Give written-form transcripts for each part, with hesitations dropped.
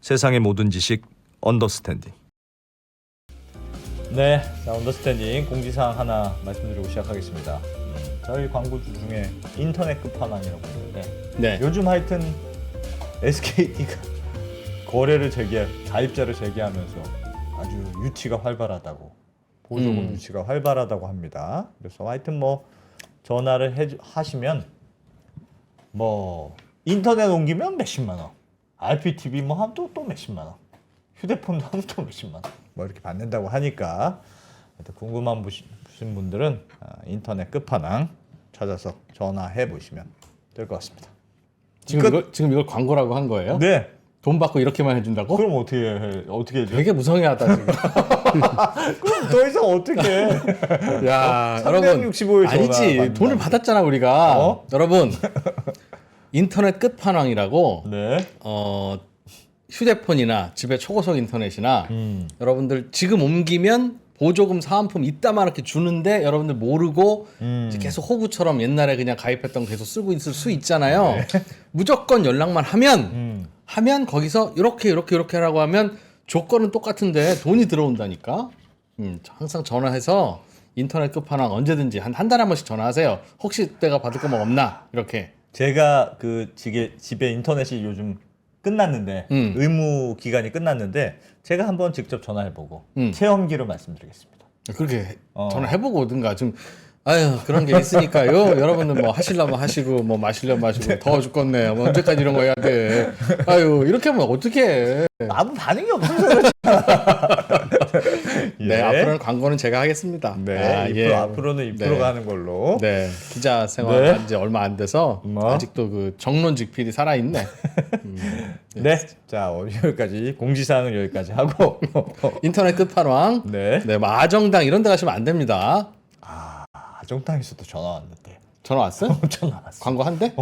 세상의 모든 지식 언더스탠딩. 네, 자 언더스탠딩 공지사항 하나 말씀드리고 시작하겠습니다. 저희 광고주 중에 인터넷 끝판왕이라고 있는데 네. 요즘 하여튼 SKT가 거래를 가입자를 재개하면서 아주 유치가 활발하다고, 보조금 유치가 활발하다고 합니다. 그래서 하여튼 뭐 전화를 하시면 뭐 인터넷 옮기면 몇십만 원, IPTV 뭐 하면 또 몇십만 원, 휴대폰도 하면 또 몇십만 원 뭐 이렇게 받는다고 하니까 궁금한 보신 분들은 인터넷 끝판왕 찾아서 전화해 보시면 될 것 같습니다. 지금 이걸 광고라고 한 거예요? 네. 돈 받고 이렇게만 해준다고? 그럼 어떻게 해줘? 되게 무성의하다 지금. 그럼 더 이상 어떻게 해? 야, 여러분 365일 아니지. 돈을 받았잖아 우리가. 여러분 인터넷 끝판왕이라고. 네. 휴대폰이나 집에 초고속 인터넷이나 여러분들 지금 옮기면 보조금 사은품 이따만하게 주는데 여러분들 모르고 이제 계속 호구처럼 옛날에 그냥 가입했던 거 계속 쓰고 있을 수 있잖아요. 네. 무조건 연락만 하면 거기서 이렇게 하라고 하면 조건은 똑같은데 돈이 들어온다니까. 항상 전화해서 인터넷 끝판왕 언제든지 한 달에 한 번씩 전화하세요. 혹시 내가 받을 거 뭐 없나 이렇게. 제가 그 집에 인터넷이 요즘 끝났는데 의무 기간이 끝났는데 제가 한번 직접 전화해보고 체험기로 말씀드리겠습니다. 그렇게 전화해보고 오든가 좀 아유 그런 게 있으니까요. 여러분들 뭐 하시려면 하시고 뭐 마시려면 마시고 네. 더워 죽겠네. 뭐 언제까지 이런 거 해야 돼. 아유 이렇게 하면 어떡해. 아무 반응이 없어서 그렇지. 예. 네 앞으로는 광고는 제가 하겠습니다. 네, 앞으로는 입으로가 하는 걸로. 네 기자 생활 네. 한 지 얼마 안 돼서 아직도 그 정론직필이 살아있네. 네, 자 여기까지 공지사항은 여기까지 하고 인터넷 끝판왕. 네, 뭐 아정당 이런 데 가시면 안 됩니다. 아정당에서도 전화 왔는데. 전화 왔어요? 전화 왔어. 광고 한대?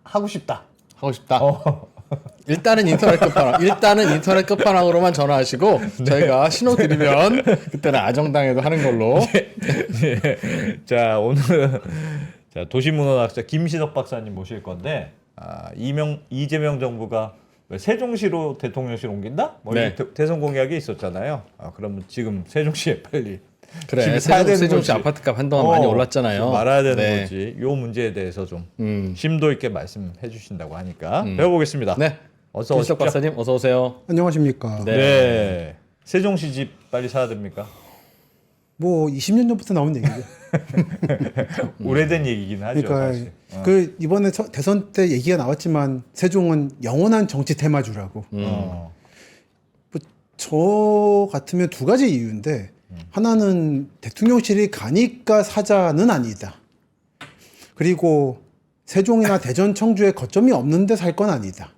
하고 싶다. 일단은 인터넷 끝판왕으로만 전화하시고 저희가 신호 드리면 그때는 아정당에도 하는 걸로. 네. 자 오늘은 도시문화학자 김신옥 박사님 모실 건데 이재명 정부가 세종시로 대통령실 옮긴다? 뭐 네. 대선 공약이 있었잖아요. 그러면 지금 세종시에 빨리 그래 집에 사야 되는 세종시 거지. 아파트값 한동안 많이 올랐잖아요. 말아야 되는 네. 거지. 요 문제에 대해서 좀 심도 있게 말씀해 주신다고 하니까 배워보겠습니다. 네. 어서 김신옥 오십시오. 박사님 어서 오세요. 안녕하십니까. 네. 세종시 집 빨리 사야 됩니까? 뭐 20년 전부터 나온 얘기죠. 오래된 얘기긴 하죠. 그러니까 사실. 그 이번에 대선 때 얘기가 나왔지만 세종은 영원한 정치 테마주라고. 뭐 저 같으면 두 가지 이유인데 하나는 대통령실이 가니까 사자는 아니다. 그리고 세종이나 대전, 청주에 거점이 없는데 살 건 아니다.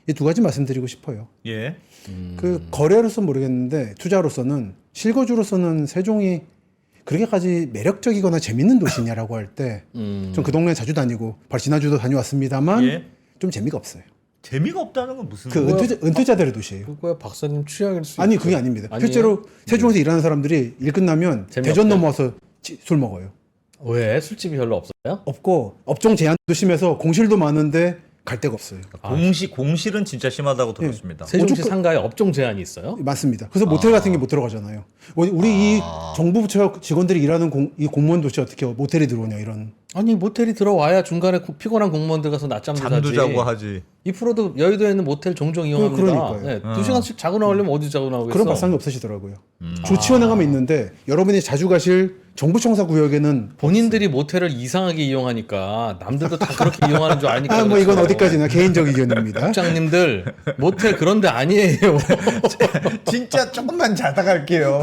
이 두 가지 말씀드리고 싶어요. 예. 그 거래로서 모르겠는데 투자로서는 실거주로서는 세종이 그렇게까지 매력적이거나 재밌는 도시냐라고 할 때 좀 그 동네 자주 다니고 바로 지난주도 다녀왔습니다만 예. 좀 재미가 없어요. 재미가 없다는 건 무슨? 그 은퇴자들의 도시예요. 그거야 박사님 취향일 수 아니 있죠. 그게 아닙니다. 아니에요? 실제로 세종에서 일하는 사람들이 일 끝나면 재미없대? 대전 넘어와서 술 먹어요. 왜 술집이 별로 없어요? 없고 업종 제한도 심해서 공실도 많은데 갈 데가 없어요. 공실은 진짜 심하다고 들었습니다. 세종시 오죽- 상가에 업종 제한이 있어요? 맞습니다. 그래서 모텔 같은 게 못 들어가잖아요. 우리 이 정부 부처 직원들이 일하는 이 공무원 도시 어떻게 모텔이 들어오냐 이런. 아니 모텔이 들어와야 중간에 피곤한 공무원들 가서 낮잠도 잠도 자지. 자고 하지. 이 프로도 여의도에 있는 모텔 종종 이용합니다. 그러니까요. 네, 2시간씩 자고 나오려면 어디 자고 나오겠어? 그런 발상이 없으시더라고요. 조치원에 가면 있는데 여러분이 자주 가실 정부청사 구역에는 본인들이 모텔을 이상하게 이용하니까 남들도 다 그렇게 이용하는 줄 아니까. 뭐 이건 그렇죠. 어디까지나 개인적 의견입니다. 국장님들 모텔 그런데 아니에요. 진짜 조금만 자다 갈게요.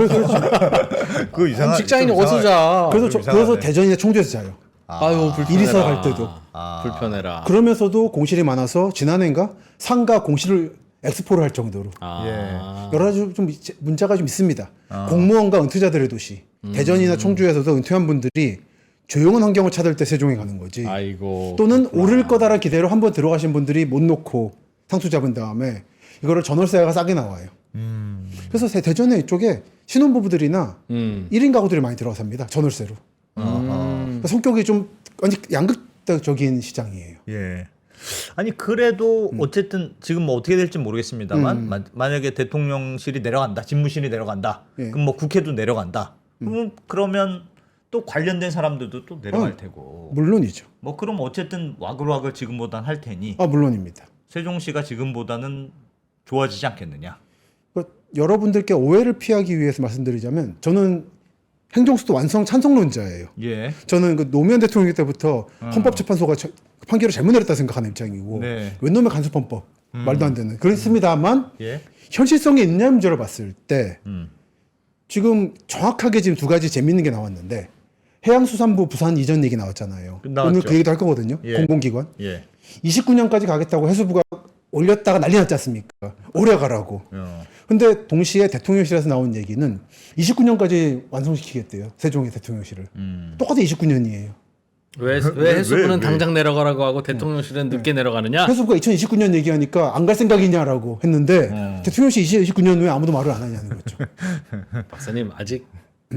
그 이상한 직장인이 좀 어디서 자? 그래서 이상하네. 대전이나 청주에서 자요. 아유 불편해라. 이리서 갈 때도. 불편해라. 그러면서도 공실이 많아서 지난해인가 상가 공실을 엑스포를 할 정도로 여러 가지 좀 문자가 좀 있습니다. 공무원과 은퇴자들의 도시 대전이나 청주에서도 은퇴한 분들이 조용한 환경을 찾을 때 세종에 가는 거지. 아이고. 또는 오를 거다라는 기대로 한번 들어가신 분들이 못 놓고 상투 잡은 다음에 이거를 전월세가 싸게 나와요. 그래서 대전에 이쪽에 신혼부부들이나 1인 가구들이 많이 들어가 삽니다. 전월세로. 성격이 좀 완전 양극적인 시장이에요. 예. 아니 그래도 어쨌든 지금 뭐 어떻게 될지 모르겠습니다만 만약에 대통령실이 내려간다, 집무실이 내려간다, 예. 그럼 뭐 국회도 내려간다. 그러면 또 관련된 사람들도 또 내려갈 테고. 물론이죠. 뭐 그럼 어쨌든 와글와글 지금보단 할 테니 물론입니다. 세종시가 지금보다는 좋아지지 않겠느냐. 여러분들께 오해를 피하기 위해서 말씀드리자면 저는 행정수도 완성 찬성론자예요. 예. 저는 그 노무현 대통령 때부터 헌법재판소가 판결을 잘못 내렸다 생각하는 입장이고 네. 웬 놈의 간섭헌법 말도 안 되는 그렇습니다만 예. 현실성이 있냐 문제로 봤을 때 음. 지금 정확하게 지금 두 가지 재밌는 게 나왔는데 해양수산부 부산 이전 얘기 나왔잖아요. 나왔죠. 오늘 그 얘기도 할 거거든요. 예. 공공기관. 예. 29년까지 가겠다고 해수부가 올렸다가 난리 났지 않습니까? 오래 가라고. 어. 근데 동시에 대통령실에서 나온 얘기는 29년까지 완성시키겠대요. 세종의 대통령실을. 똑같이 29년이에요. 왜 왜? 해수부는 당장 내려가라고 하고 대통령실은 늦게 내려가느냐? 해수부가 2029년 얘기하니까 안 갈 생각이냐라고 했는데 대통령실 2029년 왜 아무도 말을 안 하냐는 거죠. 박사님 아직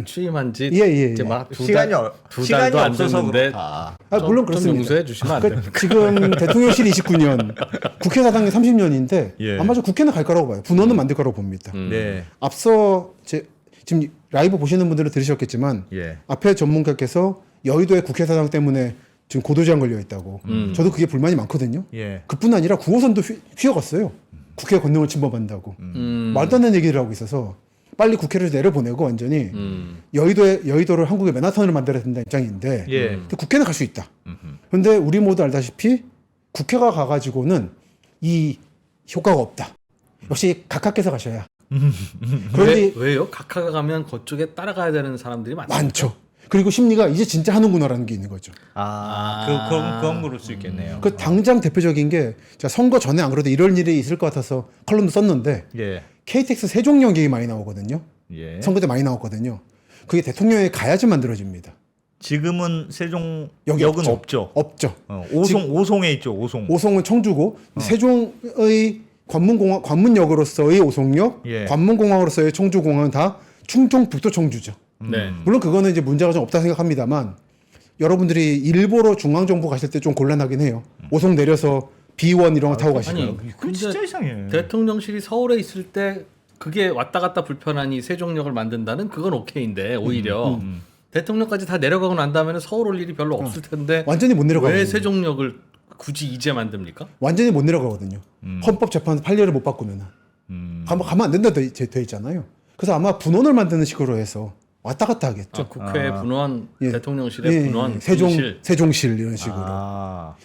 취임한 지 예. 이제 막 두 시간이 달도 안 없어서 됐는데 그렇다. 물론 좀 그렇습니다. 용서해 주시면 안 됩니까? 지금 대통령실 29년, 국회 사당이 30년인데 예. 아마 저 국회는 갈 거라고 봐요. 분원은 만들 거라고 봅니다. 네. 앞서 지금 라이브 보시는 분들은 들으셨겠지만 예. 앞에 전문가께서 여의도의 국회 사당 때문에 지금 고도제한 걸려 있다고. 저도 그게 불만이 많거든요. 예. 그뿐 아니라 9호선도 휘어갔어요. 국회 권능을 침범한다고. 말도 안 되는 얘기를 하고 있어서 빨리 국회를 내려보내고 완전히 여의도를 한국의 맨하탄으로 만들어야 된다는 입장인데 예. 근데 국회는 갈 수 있다. 그런데 우리 모두 알다시피 국회가 가가지고는 이 효과가 없다. 역시 각하께서 가셔야. 그런데 왜요? 각하가 가면 그쪽에 따라가야 되는 사람들이 많죠. 그리고 심리가 이제 진짜 하는구나라는 게 있는 거죠. 그건 그럴 수 있겠네요. 그 당장 대표적인 게 제가 선거 전에 안 그래도 이런 일이 있을 것 같아서 컬럼도 썼는데 예. KTX 세종역 얘기 많이 나오거든요. 예. 선거 때 많이 나왔거든요. 그게 대통령에 가야지 만들어집니다. 지금은 세종 여기 역은 없죠. 없죠. 오송에 있죠. 오송. 오송은 청주고 세종의 관문역으로서의 오송역, 예. 관문공항으로서의 청주공항은 다 충청북도 청주죠. 네. 물론 그거는 이제 문제가 좀 없다 생각합니다만 여러분들이 일보러 중앙정부 가실 때 좀 곤란하긴 해요. 오송 내려서 B1 이런 거 타고 가시고. 아니 그건 진짜 이상해. 대통령실이 서울에 있을 때 그게 왔다 갔다 불편하니 세종역을 만든다는 그건 오케이인데 오히려 대통령까지 다 내려가고 난 다음에는 서울 올 일이 별로 없을 텐데 완전히 못 내려가거든요. 왜 세종역을 굳이 이제 만듭니까? 완전히 못 내려가거든요. 헌법재판소 판례를 못 바꾸면 가면 안 된다 돼 있잖아요. 그래서 아마 분원을 만드는 식으로 해서 왔다 갔다 하겠죠. 국회 분원, 예. 대통령실의 예, 분원, 세종실 이런 식으로.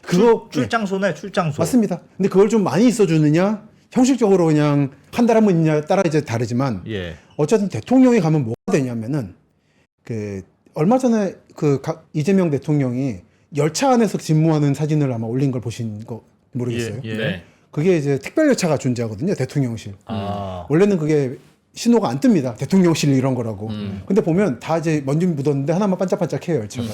그거 출장소네, 출장소. 맞습니다. 근데 그걸 좀 많이 있어주느냐, 형식적으로 그냥 한 달 한 번 있냐 따라 이제 다르지만 예. 어쨌든 대통령이 가면 뭐가 되냐면은 얼마 전에 이재명 대통령이 열차 안에서 집무하는 사진을 아마 올린 걸 보신 거 모르겠어요. 예. 네. 그게 이제 특별 열차가 존재하거든요. 대통령실. 아. 원래는 그게 신호가 안 뜹니다. 대통령실 이런 거라고. 근데 보면 다 이제 먼지 묻었는데 하나만 반짝반짝해요 열차가.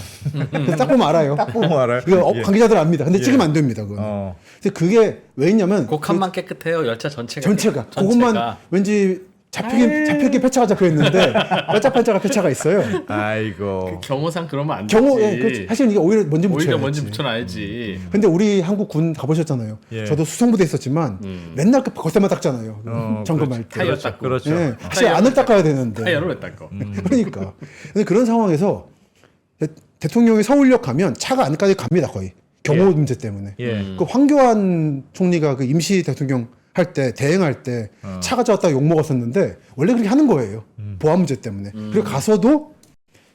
그래서 딱 보면 알아요. 딱 보면 알아요. 이거 예. 관계자들 압니다. 근데 찍으면 안 됩니다. 그거는. 근데 그게 왜 있냐면 그 칸만 깨끗해요. 열차 전체가. 전체가 그것만 왠지 잡히게 폐차가 잡혀 있는데 반짝반짝한 폐차가 있어요. 아이고. 경호상 그러면 안 경호 되지. 사실 이게 오히려 먼지 묻혀야지. 오히려 먼지 묻혀놔야지. 근데 우리 한국 군 가보셨잖아요. 예. 저도 수송부대 있었지만 맨날 그 겉에만 닦잖아요. 점검할 때. 타이어 닦고. 그렇죠. 예, 사실 안을 닦아야 되는데. 타이어를 왜 닦어? 그러니까. 근데 그런 상황에서 대통령이 서울역 가면 차가 안까지 갑니다 거의. 경호 문제 때문에. 예. 그 황교안 총리가 그 임시 대통령 할 때 대행할 때 차 가져왔다가 욕 먹었었는데 원래 그렇게 하는 거예요. 보안 문제 때문에. 그리고 가서도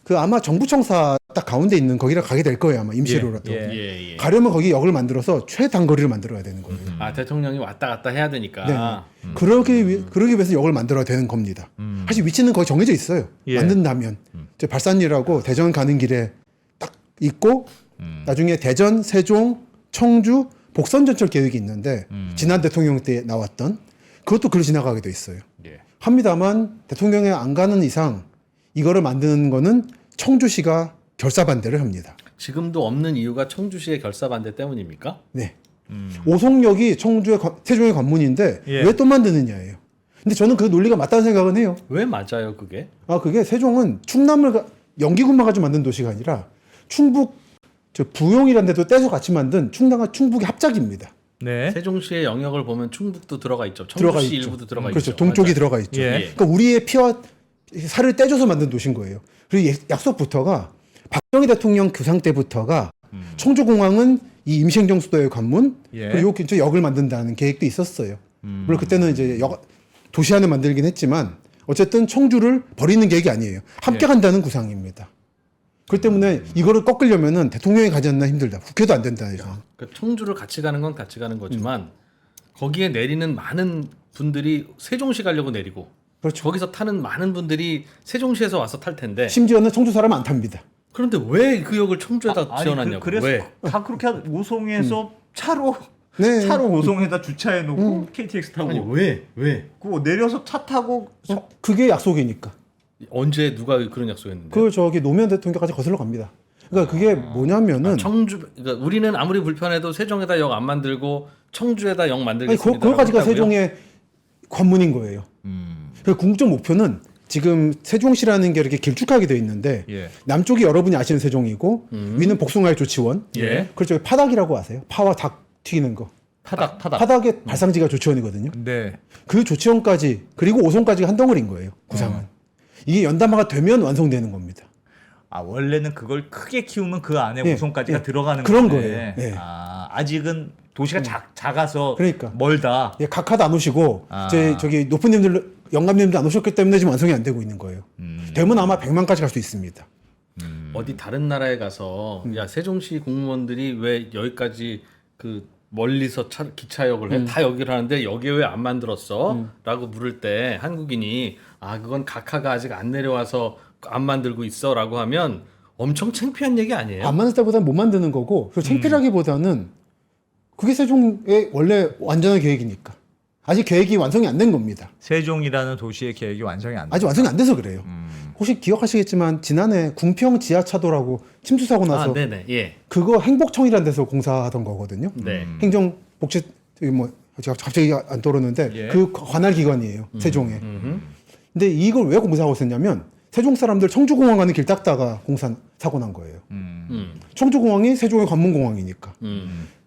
그 아마 정부청사 딱 가운데 있는 거기를 가게 될 거예요 아마 임시로라도. 예. 가려면 거기 역을 만들어서 최단거리를 만들어야 되는 거예요. 아 대통령이 왔다 갔다 해야 되니까. 네. 그러기 위해서 역을 만들어야 되는 겁니다. 사실 위치는 거의 정해져 있어요. 예. 만든다면 이제 발산리라고 대전 가는 길에 딱 있고 나중에 대전, 세종, 청주 복선전철 계획이 있는데 지난 대통령 때 나왔던 그것도 글로 지나가게 돼 있어요. 예. 합니다만 대통령이 안 가는 이상 이거를 만드는 거는 청주시가 결사 반대를 합니다. 지금도 없는 이유가 청주시의 결사 반대 때문입니까? 네. 오송역이 세종의 관문인데 예. 왜 또 만드느냐예요. 근데 저는 그 논리가 맞다는 생각은 해요. 왜 맞아요 그게? 그게 세종은 충남을 연기군만 가지고 만든 도시가 아니라 충북 저 부용이라는 데도 떼서 같이 만든 충남과 충북의 합작입니다. 네. 세종시의 영역을 보면 충북도 들어가 있죠. 들어가 청주시 있죠. 일부도 들어가 그렇죠. 있죠. 동쪽이 맞아요. 들어가 있죠. 예. 그러니까 우리의 피와 살을 떼줘서 만든 도시인 거예요. 그리고 약속부터가 박정희 대통령 교상 때부터가 청주공항은 이 임시행정 수도의 관문 예. 그리고 요 근처 역을 만든다는 계획도 있었어요. 물론 그때는 이제 도시 안에 만들긴 했지만 어쨌든 청주를 버리는 계획이 아니에요. 함께 예. 간다는 구상입니다. 그렇기 때문에 이거를 꺾으려면은 대통령이 가지 않나 힘들다. 국회도 안 된다 이거. 그러니까 청주를 같이 가는 건 같이 가는 거지만 거기에 내리는 많은 분들이 세종시 가려고 내리고 그렇죠. 거기서 타는 많은 분들이 세종시에서 와서 탈 텐데 심지어는 청주 사람 안 탑니다. 그런데 왜 그 역을 청주에다 아니, 지어놨냐고. 그래서 왜? 다 그렇게 오송에서 차로 네. 차로 오송에다 주차해 놓고 KTX 타고 아니 왜? 그 내려서 차 타고 그게 약속이니까. 언제 누가 그런 약속했는데? 그 저기 노무현 대통령까지 거슬러 갑니다. 그러니까 그게 뭐냐면은 청주 그러니까 우리는 아무리 불편해도 세종에다 역 안 만들고 청주에다 역 아니 만들겠습니다. 그거까지가 세종의 관문인 거예요. 그 궁극적 목표는 지금 세종시라는 게 이렇게 길쭉하게 되어 있는데 예. 남쪽이 여러분이 아시는 세종이고 위는 복숭아의 조치원. 예. 그렇죠. 파닭이라고 아세요? 파와 닭 튀기는 거. 타닥. 파닭의 발상지가 조치원이거든요. 네. 그 조치원까지 그리고 오송까지가 한 덩어리인 거예요. 구상은. 이게 연담화가 되면 완성되는 겁니다. 아 원래는 그걸 크게 키우면 그 안에 예, 오송까지가 예. 들어가는 그런 거네. 거예요. 예. 아 아직은 도시가 작아서 그러니까. 멀다. 예, 각하도 안 오시고 아. 저기 높은 님들 영감님도 안 오셨기 때문에 지금 완성이 안 되고 있는 거예요. 되면 아마 100만까지 갈 수 있습니다. 어디 다른 나라에 가서 야 세종시 공무원들이 왜 여기까지 그 멀리서 기차역을 해? 다 여기를 하는데 여기 왜 안 만들었어? 라고 물을 때 한국인이 아 그건 각하가 아직 안 내려와서 안 만들고 있어 라고 하면 엄청 창피한 얘기 아니에요? 안 만들다보다는 못 만드는 거고 그리고 창피하기보다는 그게 세종의 원래 완전한 계획이니까 아직 계획이 완성이 안 된 겁니다. 세종이라는 도시의 계획이 완성이 안 돼. 아직 완성이 안 돼서 그래요. 혹시 기억하시겠지만 지난해 궁평 지하차도라고 침수 사고 나서 아 네네 예. 그거 행복청이라는 데서 공사하던 거거든요. 네. 행정복지 뭐 제가 갑자기 안 떠오르는데 예. 그 관할 기관이에요. 세종에. 근데 이걸 왜 공사하고 있었냐면 세종 사람들 청주공항 가는 길 닦다가 공사 사고 난 거예요. 청주공항이 세종의 관문공항이니까.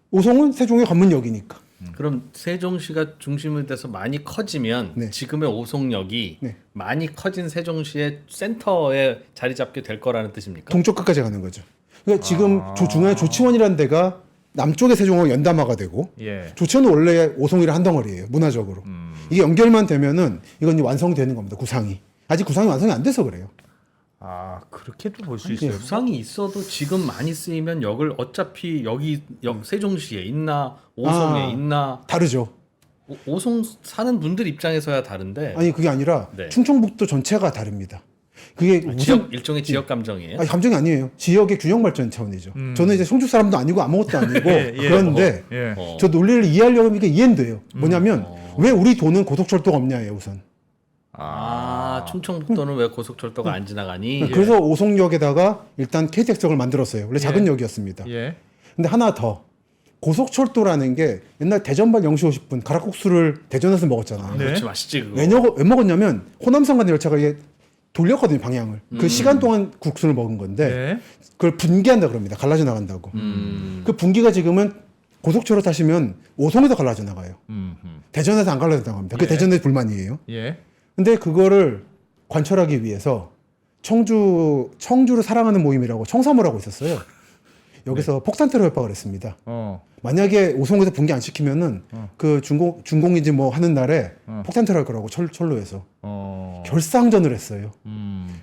오송은 세종의 관문역이니까. 그럼 세종시가 중심이 돼서 많이 커지면 네. 지금의 오송역이 네. 많이 커진 세종시의 센터에 자리 잡게 될 거라는 뜻입니까? 동쪽 끝까지 가는 거죠. 그러니까 지금 중앙에 조치원이라는 데가 남쪽의 세종하고 연담화가 되고 예. 조치원은 원래 오송이랑 한 덩어리예요. 문화적으로. 이게 연결만 되면은 이건 이제 완성되는 겁니다. 구상이. 아직 구상이 완성이 안 돼서 그래요. 아 그렇게도 볼 수 예. 있어요. 부상이 있어도 지금 많이 쓰이면 역을 어차피 여기 역 세종시에 있나 오송에 아. 있나 다르죠. 오송 사는 분들 입장에서야 다른데 아니 그게 아니라 네. 충청북도 전체가 다릅니다. 그게 무슨 지역 일종의 지역 감정이에요. 아니, 감정이 아니에요. 지역의 균형 발전 차원이죠. 저는 이제 청주 사람도 아니고 아무것도 아니고 예, 예. 그런데 예. 저 논리를 이해하려면 이게 이해는 돼요. 뭐냐면 왜 우리 도는 고속철도가 없냐예요 우선. 아 충청북도는 왜 고속철도가 안 지나가니? 그래서 오송역에다가 일단 KTX역을 만들었어요. 원래 작은 역이었습니다. 예. 근데 하나 더 고속철도라는 게 옛날 대전발 0시 50분 가락국수를 대전에서 먹었잖아요. 네. 그렇지 맛있지 그거. 왜 먹었냐면 호남선 가는 열차가 이게 돌렸거든요 방향을. 그 시간 동안 국수를 먹은 건데 네. 그걸 분기한다 그럽니다. 갈라져 나간다고. 그 분기가 지금은 고속철로 타시면 오송에서 갈라져 나가요. 대전에서 안 갈라져 나갑니다. 그게 예. 대전의 불만이에요. 예. 근데 그거를 관철하기 위해서 청주를 사랑하는 모임이라고 청사모를 하고 있었어요. 여기서 폭탄 테러 협박을 했습니다. 만약에 오송에서 분기 안 시키면은 그 준공인지 뭐 하는 날에 폭탄 테러 할 거라고 철로에서 결사항전을 했어요.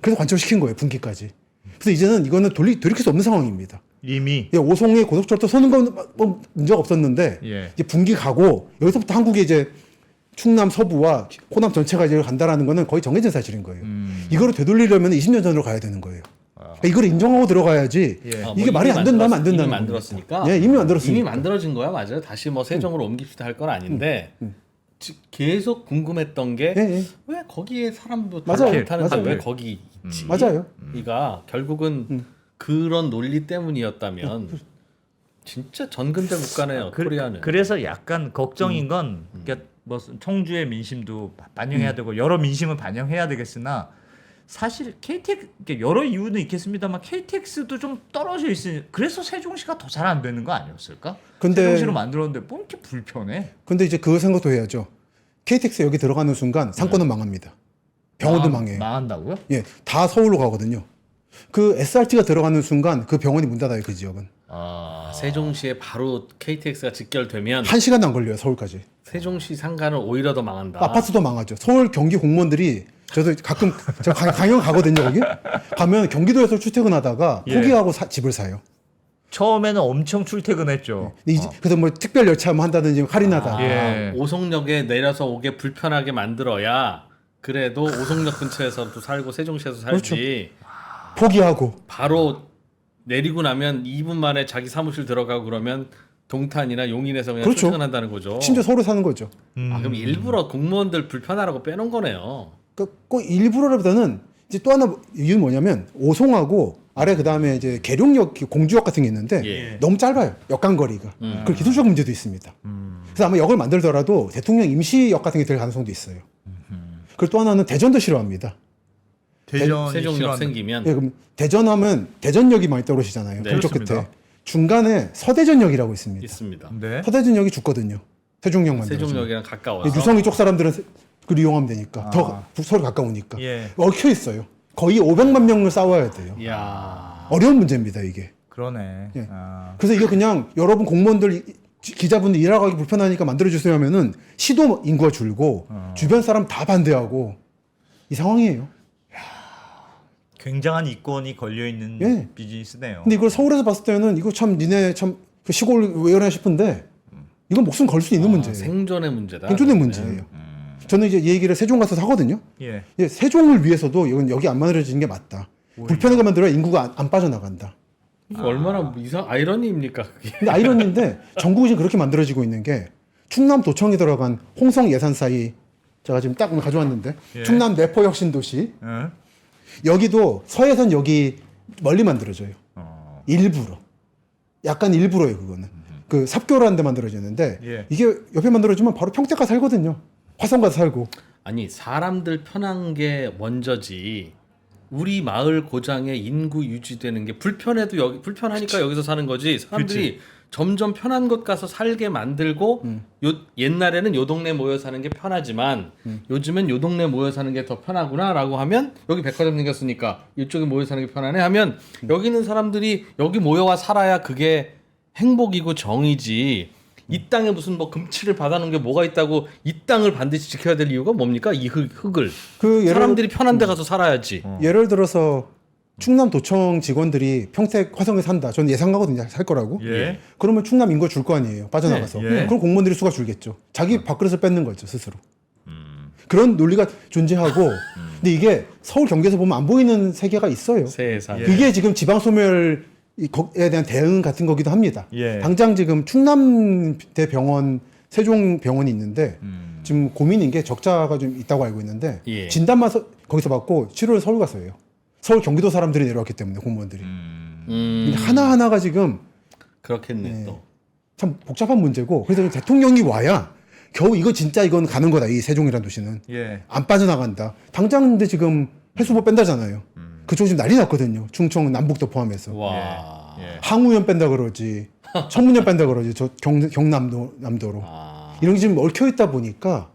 그래서 관철시킨 거예요 분기까지. 그래서 이제는 이거는 돌이킬 수 없는 상황입니다. 이미 예, 오송에 고속철도 서는 건 뭐 문제가 없었는데 예. 이제 분기 가고 여기서부터 한국이 이제 충남 서부와 호남 전체가 이제 간다라는 거는 거의 정해진 사실인 거예요. 이거를 되돌리려면 20년 전으로 가야 되는 거예요. 이걸 인정하고 들어가야지 예. 이게 말이 안 된다면 안 된다는 이미 겁니다. 만들었으니까. 예, 이미 만들었으니까. 이미 만들어진 거야 맞아요. 다시 뭐 세종으로 옮깁시다 할 건 아닌데 계속 궁금했던 게 예, 왜 예. 거기에 사람도 맞아요. 다 타는데 맞아요. 왜 거기 있지? 맞아요. 이가 결국은 그런 논리 때문이었다면 진짜 전근대 국가네요. 코리아는. 그래서 약간 걱정인 건 그러니까 뭐 청주의 민심도 반영해야 되고 여러 민심을 반영해야 되겠으나 사실 KTX 여러 이유는 있겠습니다만 KTX도 좀 떨어져 있으니 그래서 세종시가 더 잘 안 되는 거 아니었을까? 근데- 세종시로 만들었는데 뭐 이렇게 불편해? 근데 이제 그 생각도 해야죠. KTX 여기 들어가는 순간 상권은 망합니다. 병원도 망해요. 망한다고요? 예, 다 서울로 가거든요. 그 SRT가 들어가는 순간 그 병원이 문 닫아요. 그 지역은. 세종시에 바로 KTX가 직결되면 1시간도 안 걸려요. 서울까지. 세종시 상가는 오히려 더 망한다. 아파트도 망하죠. 서울 경기 공무원들이 저도 가끔 제가 강연 가거든요. 거기 가면 경기도에서 출퇴근하다가 예. 포기하고 집을 사요. 처음에는 엄청 출퇴근했죠. 근데 그래서 뭐 특별 열차 뭐 한다든지 할인하다. 예. 오송역에 내려서 오게 불편하게 만들어야 그래도 오송역 근처에서도 살고 세종시에서 살지. 포기하고 바로 내리고 나면 2분 만에 자기 사무실 들어가고 그러면 동탄이나 용인에서 그냥 그렇죠. 출퇴근한다는 거죠. 심지어 서울에 사는 거죠. 아, 그럼 일부러 공무원들 불편하라고 빼놓은 거네요. 꼭 일부러보다는 이제 또 하나 이유는 뭐냐면 오송하고 아래 그 다음에 이제 계룡역 공주역 같은 게 있는데 예. 너무 짧아요. 역간거리가. 그 기술적 문제도 있습니다. 그래서 아마 역을 만들더라도 대통령 임시역 같은 게 될 가능성도 있어요. 그리고 또 하나는 대전도 싫어합니다. 대전이 세종역 싫어하는- 생기면 예, 그럼 대전하면 대전역이 많이 떠오르시잖아요. 네, 동쪽 그렇습니다. 끝에 중간에 서대전역이라고 있습니다. 있습니다. 네. 서대전역이 죽거든요. 세종역 만들어. 세종역이랑 가까워서 유성이 쪽 사람들은 그걸 이용하면 되니까 더 서로 가까우니까 예. 얽혀 있어요. 거의 500만 명을 싸워야 돼요. 이야. 어려운 문제입니다 이게. 그러네. 예. 아. 그래서 이거 그냥 여러분 공무원들 기자분들 일하고 하기 불편하니까 만들어주세요 하면은 시도 인구가 줄고 주변 사람 다 반대하고 이 상황이에요. 굉장한 이권이 걸려 있는 예. 비즈니스네요. 근데 이걸 서울에서 봤을 때는 이거 참 니네 참그 시골 왜 이러나 싶은데 이건 목숨 걸 수 있는 문제예요. 생존의 문제다. 생존의 문제예요. 저는 이제 이 얘기를 세종 가서 하거든요. 예. 예, 세종을 위해서도 이건 여기 안 만들어지는 게 맞다. 불편하게 만들어야 인구가 안 빠져나간다. 이게 얼마나 아이러니입니까 그게? 근데 아이러니인데 전국이 지금 그렇게 만들어지고 있는 게 충남도청에 들어간 홍성 예산사이 제가 지금 딱 오늘 가져왔는데 예. 충남 내포 혁신도시 응? 여기도 서해선 여기 멀리 만들어져요. 어. 일부러. 약간 일부러예요 그거는. 그 삽교라는 데 만들어지는데 예. 이게 옆에 만들어지면 바로 평택 가서 살거든요. 화성 가서 살고. 아니 사람들 편한 게 먼저지. 우리 마을 고장에 인구 유지되는 게 불편해도 여기 불편하니까 여기서 사는 거지. 사람들이 점점 편한 곳 가서 살게 만들고 옛날에는 요 동네 모여 사는 게 편하지만 요즘엔 요 동네 모여 사는 게 더 편하구나라고 하면 여기 백화점 생겼으니까 이쪽에 모여 사는 게 편하네 하면 여기 있는 사람들이 여기 모여와 살아야 그게 행복이고 정이지. 이 땅에 무슨 뭐 금치를 받아놓은 게 뭐가 있다고 이 땅을 반드시 지켜야 될 이유가 뭡니까? 이 흙을 그 사람들이 편한 데 가서 살아야지. 예를 들어서 충남도청 직원들이 평택 화성에 산다. 저는 예상하거든요. 살 거라고. 예. 그러면 충남 인구가 줄 거 아니에요. 빠져나가서. 예. 그럼 공무원들이 수가 줄겠죠. 자기 밥그릇을 뺏는 거죠. 스스로. 그런 논리가 존재하고 근데 이게 서울 경기에서 보면 안 보이는 세계가 있어요. 세상. 그게 지금 지방 소멸에 대한 대응 같은 거기도 합니다. 예. 당장 지금 충남대병원 세종병원이 있는데 지금 고민인 게 적자가 좀 있다고 알고 있는데 예. 진단만 거기서 받고 치료를 서울 가서 해요. 서울 경기도 사람들이 내려왔기 때문에 공무원들이 근데 하나하나가 지금 그렇겠네 네. 또. 참 복잡한 문제고 그래서 대통령이 와야 겨우 이거 진짜 이건 가는 거다. 이 세종이라는 도시는 예. 안 빠져나간다. 당장 근데 지금 해수부 뺀다잖아요. 그쪽 지금 난리 났거든요. 충청 남북도 포함해서. 와. 예. 항우연 뺀다 그러지. 청문연 뺀다 그러지. 저 경남도로. 이런 게 지금 얽혀 있다 보니까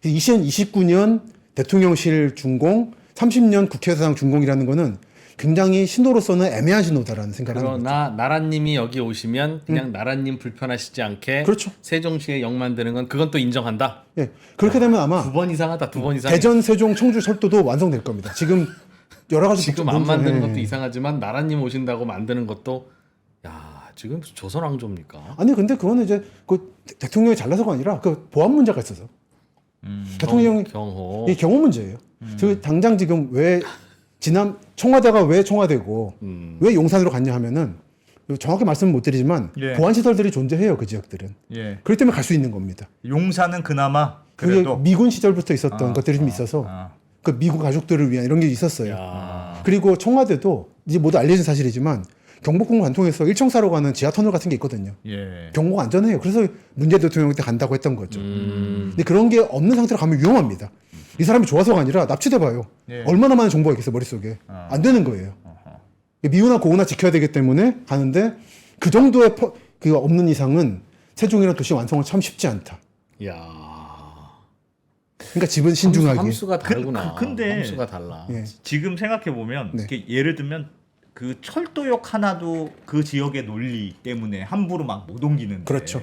2029년 대통령실 준공, 30년 국회의사당 준공이라는 거는 굉장히 신도로서는 애매한 신호다라는 생각을 하는 거죠. 그러나 나라님이 여기 오시면 그냥 나라님 불편하시지 않게 그렇죠. 세종시에 역 만드는 건 그건 또 인정한다. 예. 그렇게 되면 아마 2번 이상하다. 2번 이상. 대전, 세종, 청주, 철도도 완성될 겁니다. 지금 여러 가지 지금 복잡- 안 만드는 예. 것도 이상하지만 나라님 오신다고 만드는 것도 야 지금 조선 왕조입니까? 아니 근데 그거는 이제 그 대통령이 잘나서가 아니라 그 보안 문제가 있어서 대통령이 경호. 이 경호 문제예요. 그 당장 지금 왜 청와대가 왜 청와대고 왜 용산으로 갔냐 하면은 정확히 말씀은 못 드리지만 예. 보안 시설들이 존재해요 그 지역들은. 예. 그렇기 때문에 갈 수 있는 겁니다. 용산은 그나마 그게 그래도 미군 시절부터 있었던 것들이 좀 있어서 아. 그 미국 가족들을 위한 이런 게 있었어요. 야. 그리고 청와대도 이제 모두 알려진 사실이지만 경복궁 관통해서 일청사로 가는 지하 터널 같은 게 있거든요. 예. 경호가 안전해요. 그래서 문재인 대통령 때 간다고 했던 거죠. 근데 그런 게 없는 상태로 가면 위험합니다. 이 사람이 좋아서가 아니라 납치돼 봐요. 예. 얼마나 많은 정보가 있겠어 머릿속에. 안 되는 거예요. 미우나 고우나 지켜야 되기 때문에 가는데 그 정도의 그가 없는 이상은 세종이라는 도시 완성은 참 쉽지 않다. 야. 그러니까 집은 신중하게. 함수가 다르구나. 근데 함수가 달라. 예. 지금 생각해 보면 네. 예를 들면 그 철도역 하나도 그 지역의 논리 때문에 함부로 막 못 옮기는데 그렇죠.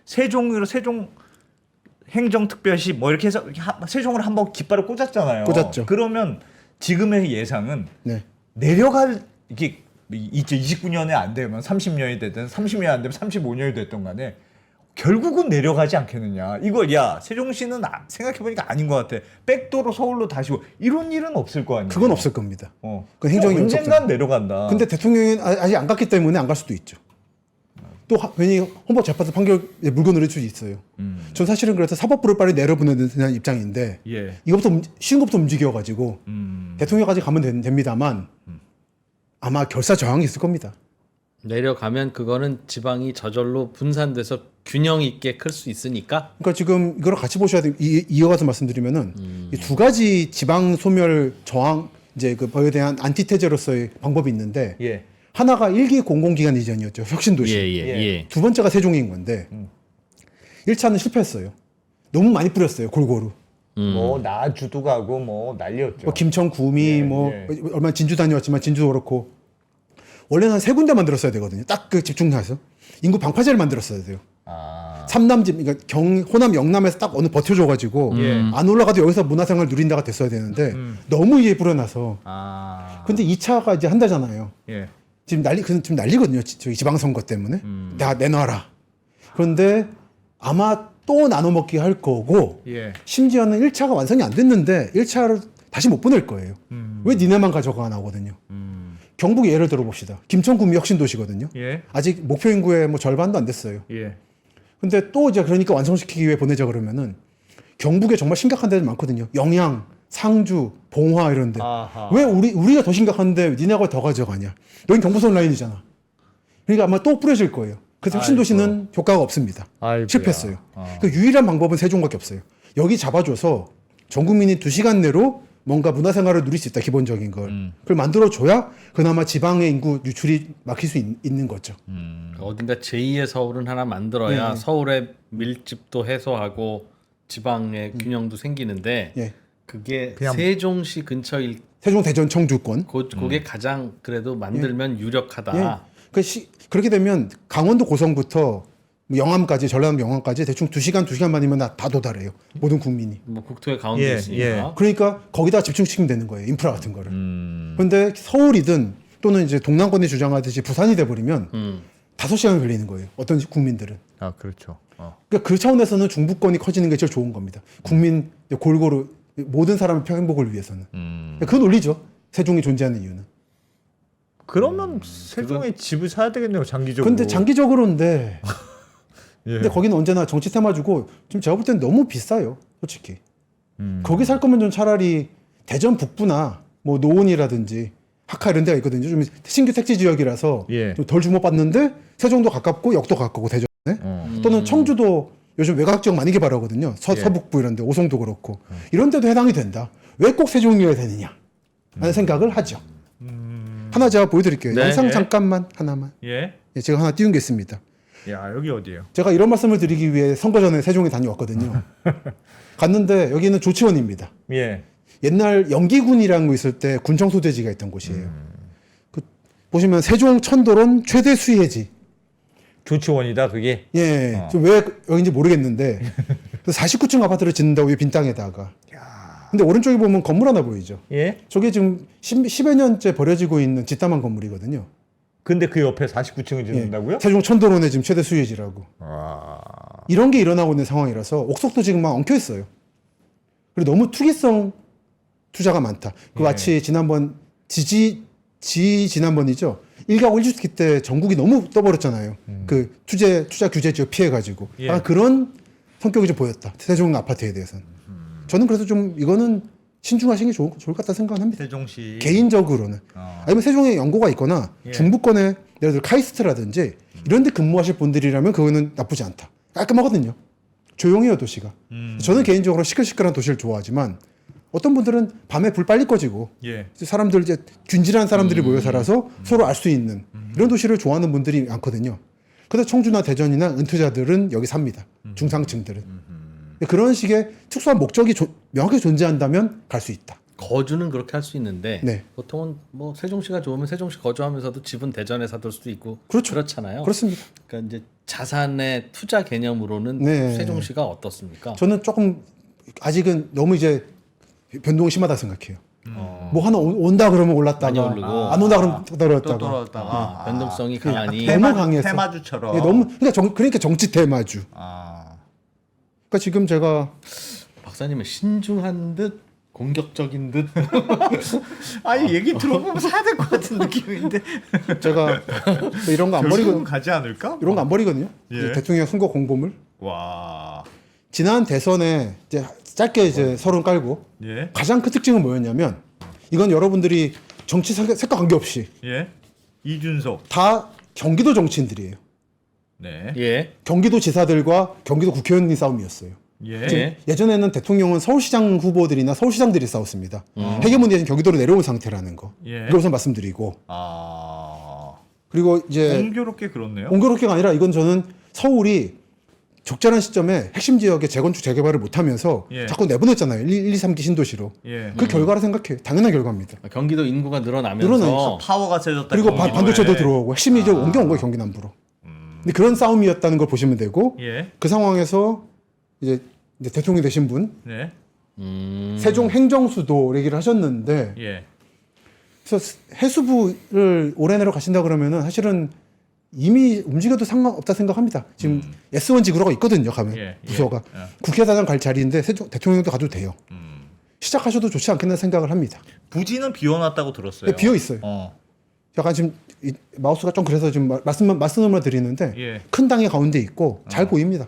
세종 행정특별시 뭐 이렇게 해서 세종을 한번 깃발을 꽂았잖아요. 꽂았죠. 그러면 지금의 예상은 네. 내려갈 이게 29년에 안 되면 30년이 되든 30년이 안 되면 35년이 됐던 간에 결국은 내려가지 않겠느냐. 이거 세종시는 생각해 보니까 아닌 것 같아. 백도로 서울로 다시 이런 일은 없을 거 아니에요. 그건 없을 겁니다. 어. 그건 행정이 언젠간 내려간다. 근데 대통령이 아직 안 갔기 때문에 안 갈 수도 있죠. 또 괜히 헌법재판소 판결 물고 늘릴 수도 있어요. 전 사실은 그래서 사법부를 빨리 내려보내는 입장인데 예. 이것부터 쉬운 것부터 움직여가지고 대통령까지 가면 됩니다만 아마 결사 저항이 있을 겁니다. 내려가면 그거는 지방이 저절로 분산돼서 균형 있게 클 수 있으니까. 그러니까 지금 이거랑 같이 보셔야 돼요. 이어가서 말씀드리면은 이 두 가지 지방 소멸 저항 이제 그거에 대한 안티테제로서의 방법이 있는데 예. 하나가 일기 공공기관 이전이었죠. 혁신도시. 예. 두 번째가 세종인 건데 1차는 실패했어요. 너무 많이 뿌렸어요. 골고루. 뭐 나주도 가고 뭐 난리였죠. 뭐 김천, 구미, 예, 뭐 예. 얼마 진주 다녀왔지만 진주도 그렇고 원래는 한 세 군데 만들었어야 되거든요. 딱 그 집중해서 인구 방파제를 만들었어야 돼요. 아. 삼남집, 그러니까 호남, 영남에서 딱 어느 버텨줘가지고 예. 안 올라가도 여기서 문화생활 누린다가 됐어야 되는데 너무 이에 뿌려놔서. 아. 근데 2차가 이제 한다잖아요. 예. 지금 난리거든요. 저기 지방선거 때문에. 다 내놔라. 그런데 아마 또 나눠 먹기 할 거고 예. 심지어는 1차가 완성이 안 됐는데 1차를 다시 못 보낼 거예요. 왜 니네만 가져가 나오거든요. 경북 예를 들어봅시다. 김천구미 혁신도시거든요. 예. 아직 목표 인구의 뭐 절반도 안 됐어요. 예. 근데 또 이제 그러니까 완성시키기 위해 보내자 그러면은 경북에 정말 심각한 데들 많거든요. 영양, 상주, 봉화 이런 데. 아하. 왜 우리가 더 심각한데 니네가 더 가져가냐. 여긴 경부선 라인이잖아. 그러니까 아마 또 뿌려질 거예요. 그래서 혁신도시는 효과가 없습니다. 아이고야. 실패했어요. 그 유일한 방법은 세종밖에 없어요. 여기 잡아줘서 전 국민이 2시간 내로 뭔가 문화생활을 누릴 수 있다. 기본적인 걸. 그걸 만들어줘야 그나마 지방의 인구 유출이 막힐 수 있는 거죠. 어딘가 제2의 서울은 하나 만들어야 서울의 밀집도 해소하고 지방의 균형도 생기는데 예. 그게 그냥- 세종시 근처일 세종, 대전, 청주권. 그게 가장 그래도 만들면 유력하다. 예. 그렇게 되면 강원도 고성부터 뭐 영암까지, 전라도 영암까지 대충 2시간 반이면 다 도달해요. 모든 국민이. 뭐 국토의 가운데 예, 있으니까. 그러니까 거기다 집중시키면 되는 거예요. 인프라 같은 거를. 그런데 서울이든 또는 이제 동남권이 주장하듯이 부산이 돼버리면 5시간 걸리는 거예요. 어떤 국민들은. 아 그렇죠. 그러니까 그 차원에서는 중부권이 커지는 게 제일 좋은 겁니다. 국민 골고루 모든 사람의 행복을 위해서는. 그 논리죠. 세종이 존재하는 이유는. 그러면 세종에 집을 사야 되겠네요 장기적으로. 근데 장기적으로인데 예. 근데 거기는 언제나 정치 테마 주고 지금 제가 볼 때는 너무 비싸요. 솔직히. 거기 살 거면 좀 차라리 대전 북부나 뭐 노원이라든지 학하 이런 데가 있거든요. 좀 신규 택지 지역이라서 예. 좀 덜 주목받는데 세종도 가깝고 역도 가깝고 대전에 또는 청주도 요즘 외곽 지역 많이 개발하거든요. 서북부 이런 데 오송도 그렇고 이런 데도 해당이 된다. 왜 꼭 세종이어야 되느냐 라는 생각을 하죠. 하나 제가 보여드릴게요. 네. 영상 예. 잠깐만 하나만. 예. 예, 제가 하나 띄운 게 있습니다. 야 여기 어디예요? 제가 이런 말씀을 드리기 위해 선거 전에 세종에 다녀왔거든요. 갔는데 여기는 조치원입니다. 예. 옛날 영기군이라는 거 있을 때 군청 소재지가 있던 곳이에요. 보시면 세종 천도론 최대 수혜지. 조치원이다 그게. 예, 좀 왜 여기인지 모르겠는데 49층 아파트를 짓는다고 이 빈 땅에다가. 근데 오른쪽에 보면 건물 하나 보이죠. 예. 저게 지금 10여 년째 버려지고 있는 뒷담한 건물이거든요. 근데 그 옆에 49층을 짓는다고요? 세종 천도론의 지금 최대 수혜지라고. 와. 이런 게 일어나고 있는 상황이라서 옥석도 지금 막 엉켜 있어요. 그리고 너무 투기성 투자가 많다. 그 마치 지난번 지난번이죠. 1가구 1주택 때 전국이 너무 떠버렸잖아요. 그 투자 규제 지역 피해가지고. 예. 아, 그런 성격이 좀 보였다. 세종 아파트에 대해서는. 저는 그래서 좀 이거는 신중하시는 게 좋을 것 같다 생각은 합니다. 세종시. 개인적으로는. 아니면 세종에 연고가 있거나 예. 중부권에 예를 들어 카이스트라든지 이런 데 근무하실 분들이라면 그거는 나쁘지 않다. 깔끔하거든요. 조용해요, 도시가. 저는 개인적으로 시끌시끌한 도시를 좋아하지만 어떤 분들은 밤에 불 빨리 꺼지고 예. 사람들 이제 균질한 사람들이 모여 살아서 서로 알 수 있는 이런 도시를 좋아하는 분들이 많거든요. 그래서 청주나 대전이나 은퇴자들은 여기 삽니다. 중상층들은. 그런 식의 특수한 목적이 명확히 존재한다면 갈 수 있다. 거주는 그렇게 할 수 있는데 네. 보통은 뭐 세종시가 좋으면 세종시 거주하면서도 집은 대전에 사둘 수도 있고 그렇죠. 그렇잖아요. 그렇습니다. 그러니까 이제 자산의 투자 개념으로는 네. 세종시가 어떻습니까? 저는 조금 아직은 너무 이제 변동이 심하다 생각해요. 뭐 하나 온다 그러면 올랐다가 많이 오르고. 안 온다 그러면 또 또 떨어졌다가 떨어졌다가 변동성이 강하니 너무 강해서 테마주처럼. 예, 너무 그러니까 정치 테마주. 아. 그러니까 지금 제가 박사님은 신중한 듯 공격적인 듯 아니 얘기 들어보면 사야 될 것 같은 느낌인데. 제가 이런 거 안 결국은 버리고 가지 않을까? 이런 거 안 버리거든요. 예. 이제 대통령 선거 공보물. 와. 지난 대선에 이제 짧게 이제 서론 깔고 예. 가장 큰 특징은 뭐였냐면 이건 여러분들이 정치 색깔 관계없이 예. 이준석. 다 경기도 정치인들이에요. 네. 예. 경기도 지사들과 경기도 국회의원이 싸움이었어요. 예. 예. 예전에는 대통령은 서울시장 후보들이나 서울시장들이 싸웠습니다. 해계문이 지금 경기도로 내려온 상태라는 거. 예. 이걸 우선 말씀드리고 아. 그리고 이제 공교롭게 그렇네요. 옹교롭게가 아니라 이건 저는 서울이 적절한 시점에 핵심 지역의 재건축 재개발을 못하면서 예. 자꾸 내보냈잖아요. 1, 2, 3기 신도시로. 예. 그 결과를 생각해요. 당연한 결과입니다. 경기도 인구가 늘어나면서 늘어나니까 파워가 세졌다. 그리고 경기도에. 반도체도 들어오고 핵심이 이제 옮겨온 거예요. 경기 남부로. 근데 그런 싸움이었다는 걸 보시면 되고 예. 그 상황에서 이제 대통령이 되신 분 네. 세종 행정수도 얘기를 하셨는데 예. 그래서 해수부를 올해 내로 가신다 그러면은 사실은 이미 움직여도 상관없다 생각합니다. 지금 S1 지구로가 있거든요. 가면 예, 부서가 예. 국회의사당 갈 자리인데 대통령도 가도 돼요. 시작하셔도 좋지 않겠나 생각을 합니다. 부지는 비워놨다고 들었어요. 네, 비어 있어요. 어. 약간 지금 이 마우스가 좀 그래서 지금 말씀을 드리는데 예. 큰 당이 가운데 있고 잘 보입니다.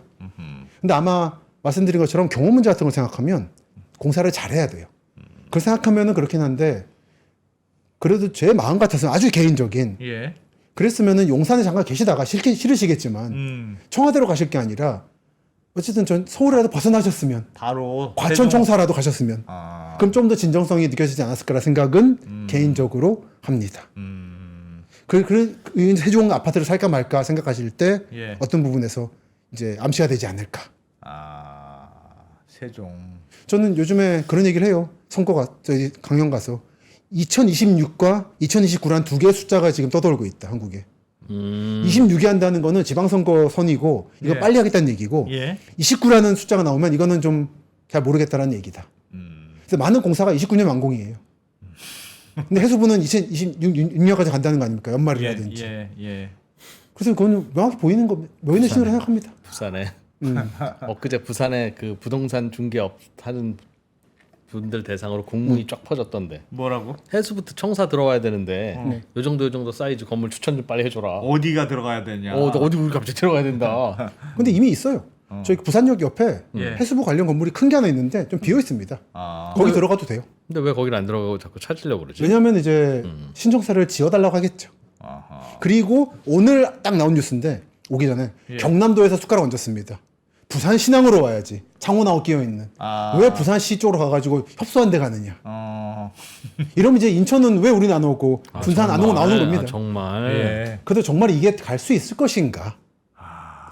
근데 아마 말씀드린 것처럼 경호 문제 같은 걸 생각하면 공사를 잘해야 돼요. 그걸 생각하면은 그렇긴 한데 그래도 제 마음 같아서는 아주 개인적인 예. 그랬으면은 용산에 잠깐 계시다가 싫으시겠지만 청와대로 가실 게 아니라 어쨌든 전 서울이라도 벗어나셨으면 바로 과천 청사라도 가셨으면 아. 그럼 좀 더 진정성이 느껴지지 않았을까라 생각은 개인적으로 합니다. 세종 아파트를 살까 말까 생각하실 때 예. 어떤 부분에서 이제 암시가 되지 않을까. 아. 세종. 저는 요즘에 그런 얘기를 해요. 선거가 저희 강연 가서 2026과 2029란 두 개의 숫자가 지금 떠돌고 있다 한국에. 26이 한다는 거는 지방선거 선이고 이거 예. 빨리 하겠다는 얘기고 예. 29라는 숫자가 나오면 이거는 좀 잘 모르겠다라는 얘기다. 그래서 많은 공사가 29년 완공이에요. 근데 해수부는 2026년까지 간다는 거 아닙니까? 연말이라든지. 예. 예. 그래서 그건 명확히 보이는 신호를 생각합니다. 부산에 엊그제 부산에 그 부동산 중개업 하는 분들 대상으로 공문이 쫙 퍼졌던데 뭐라고? 해수부터 청사 들어와야 되는데 요 정도 사이즈 건물 추천 좀 빨리 해줘라. 어디가 들어가야 되냐? 너 어디 우리 갑자기 들어가야 된다. 근데 이미 있어요. 저희 부산역 옆에 예. 해수부 관련 건물이 큰 게 하나 있는데 좀 비어 있습니다. 아. 거기 들어가도 돼요. 근데 왜 거기를 안 들어가고 자꾸 찾으려고 그러지? 왜냐하면 이제 신청서를 지어달라고 하겠죠. 아하. 그리고 오늘 딱 나온 뉴스인데 오기 전에 예. 경남도에서 숟가락 얹었습니다. 부산 신항으로 와야지. 창원하고 끼어 있는. 아. 왜 부산시 쪽으로 가가지고 협소한 데 가느냐. 어. 이러면 이제 인천은 왜 우리는 안 오고 군산 안 오고 나오는 겁니다. 정말. 예. 그래도 정말 이게 갈 수 있을 것인가?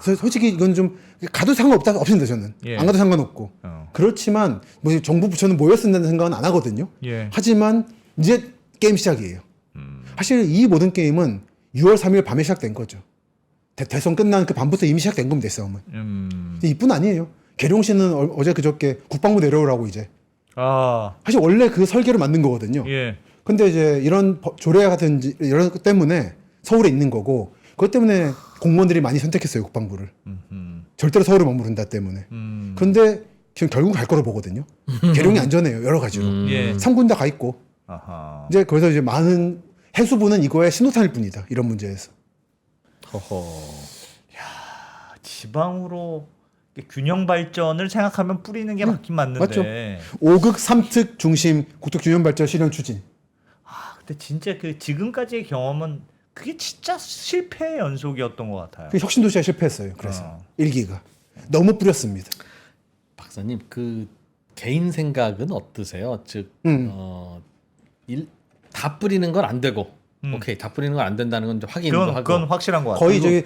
그래서 솔직히 이건 좀 가도 상관없다 없습니다 저는. 예. 안 가도 상관없고. 어. 그렇지만 뭐 정부 부처는 모여 쓴다는 생각은 안 하거든요. 예. 하지만 이제 게임 시작이에요. 사실 이 모든 게임은 6월 3일 밤에 시작된 거죠. 대선 끝난 그 밤부터 이미 시작된 겁니다. 싸움은. 근데 이뿐 아니에요. 계룡시는 어제 그저께 국방부 내려오라고 이제. 아. 사실 원래 그 설계를 만든 거거든요. 예. 근데 이제 이런 조례 같은 이런 것 때문에 서울에 있는 거고 그것 때문에 공무원들이 많이 선택했어요 국방부를. 절대로 서울에 머무른다 때문에. 근데 지금 결국 갈 거로 보거든요. 계룡이 안전해요 여러 가지로. 예. 3군 다 가 있고. 아하. 이제 그래서 이제 많은 해수부는 이거에 신호탄일 뿐이다 이런 문제에서. 허허. 지방으로 균형 발전을 생각하면 뿌리는 게 맞긴 맞는데. 맞죠. 5극 3특 중심 국토 균형 발전 실현 추진. 아, 근데 진짜 그 지금까지의 경험은 그게 진짜 실패의 연속이었던 것 같아요. 그 혁신도시가 실패했어요. 그래서 어. 1기가 너무 뿌렸습니다. 박사님 그 개인 생각은 어떠세요? 즉, 다 뿌리는 건 안 되고, 오케이, 다 뿌리는 건 안 된다는 건 이제 확인도 하고. 그건 확실한 것 같아요. 거의 저기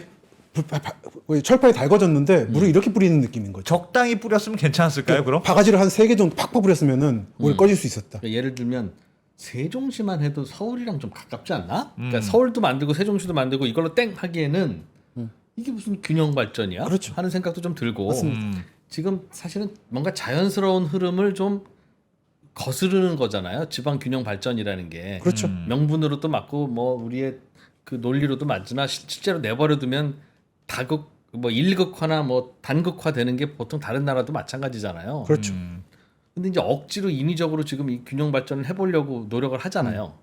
철판이 달궈졌는데 물을 이렇게 뿌리는 느낌인 거죠. 적당히 뿌렸으면 괜찮았을까요? 그럼? 바가지를 한 3개 정도 팍팍 뿌렸으면은 오래 꺼질 수 있었다. 그러니까 예를 들면 세종시만 해도 서울이랑 좀 가깝지 않나? 그러니까 서울도 만들고 세종시도 만들고 이걸로 땡 하기에는 이게 무슨 균형 발전이야? 그렇죠. 하는 생각도 좀 들고 맞습니다. 지금 사실은 뭔가 자연스러운 흐름을 좀 거스르는 거잖아요. 지방 균형 발전이라는 게 그렇죠. 명분으로도 맞고 뭐 우리의 그 논리로도 맞으나 실제로 내버려두면 다극 뭐 일극화나 뭐 단극화 되는 게 보통 다른 나라도 마찬가지잖아요. 그렇죠. 근데 이제 억지로 인위적으로 지금 이 균형 발전을 해보려고 노력을 하잖아요.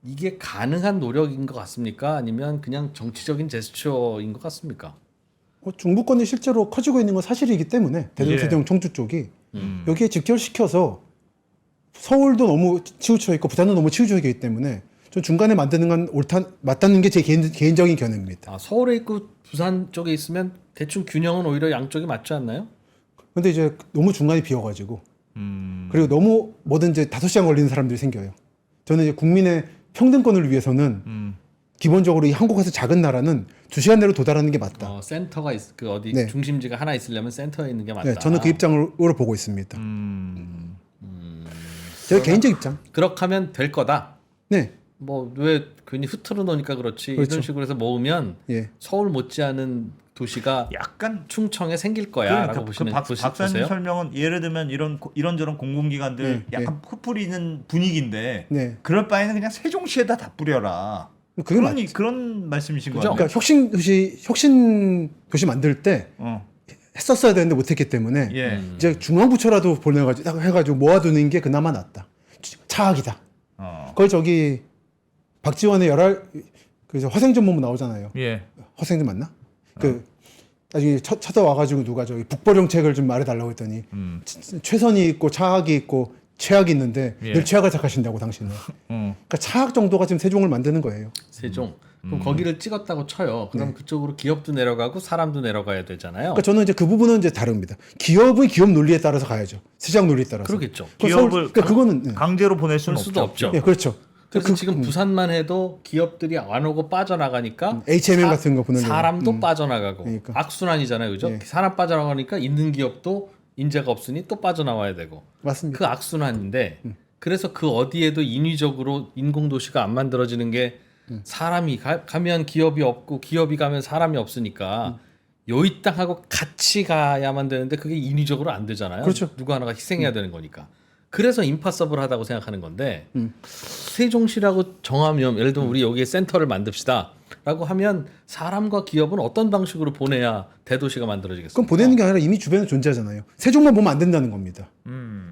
이게 가능한 노력인 것 같습니까? 아니면 그냥 정치적인 제스처인 것 같습니까? 중부권이 실제로 커지고 있는 건 사실이기 때문에 대전, 예. 세종, 청주 쪽이 여기에 직결시켜서 서울도 너무 치우쳐 있고 부산도 너무 치우쳐 있기 때문에 좀 중간에 만드는 건 맞다는 게 제 개인적인 견해입니다. 아, 서울에 있고 부산 쪽에 있으면 대충 균형은 오히려 양쪽이 맞지 않나요? 근데 이제 너무 중간이 비어가지고 그리고 너무 뭐든지 5시간 걸리는 사람들이 생겨요. 저는 이제 국민의 평등권을 위해서는 기본적으로 이 한국에서 작은 나라는 2시간 내로 도달하는 게 맞다. 센터가 그 어디 네. 중심지가 하나 있으려면 센터에 있는 게 맞다. 네, 저는 그 입장으로 보고 있습니다. 제 개인적 입장. 그렇게 하면 될 거다. 네, 뭐 왜 괜히 흐트러 놓으니까 그렇지. 그렇죠. 이런 식으로 해서 모으면 예. 서울 못지않은 도시가 약간 충청에 생길 거야라고 그러니까 보시는 박사님 보세요. 설명은 예를 들면 이런저런 공공기관들 네, 약간 흩뿌리는 분위기인데 네. 그럴 바에는 그냥 세종시에다 다 뿌려라. 그게 맞죠. 그런 말씀이신 그죠? 거죠? 그러니까 혁신 도시 만들 때 했었어야 되는데 못했기 때문에 예. 이제 중앙부처라도 보내가지고 딱 해가지고 모아두는 게 그나마 낫다. 차악이다. 거기 저기 박지원의 그래서 화생전문부 나오잖아요. 예. 화생전 맞나? 그 나중에 찾아와가지고 누가 저기 북벌정책을 좀 말해달라고 했더니 최선이 있고 차악이 있고 최악이 있는데 예. 늘 최악을 택하신다고 당신은. 그러니까 차악 정도가 지금 세종을 만드는 거예요. 세종. 그럼 거기를 찍었다고 쳐요. 그럼 그쪽으로 기업도 내려가고 사람도 내려가야 되잖아요. 그러니까 저는 이제 그 부분은 이제 다릅니다. 기업은 기업 논리에 따라서 가야죠. 시장 논리에 따라서. 그러겠죠. 그 기업을 그러니까 그거는 네. 강제로 보낼 수는 볼 수도 없죠. 예, 그렇죠. 그래서 지금 부산만 해도 기업들이 안 오고 빠져나가니까 H&M 같은 거 보내려고. 사람도 빠져나가고 그러니까. 악순환이잖아요, 그죠? 예. 사람 빠져나가니까 있는 기업도 인재가 없으니 또 빠져나와야 되고 맞습니다. 그 악순환인데 그래서 그 어디에도 인위적으로 인공도시가 안 만들어지는 게 사람이 가면 기업이 없고 기업이 가면 사람이 없으니까 요이 땅하고 같이 가야만 되는데 그게 인위적으로 안 되잖아요. 그렇죠. 누구 하나가 희생해야 되는 거니까. 그래서 임파서블하다고 생각하는 건데 세종시라고 정하면 예를 들면 우리 여기에 센터를 만듭시다라고 하면 사람과 기업은 어떤 방식으로 보내야 대도시가 만들어지겠습니까? 그럼 보내는 게 아니라 이미 주변에 존재하잖아요. 세종만 보면 안 된다는 겁니다.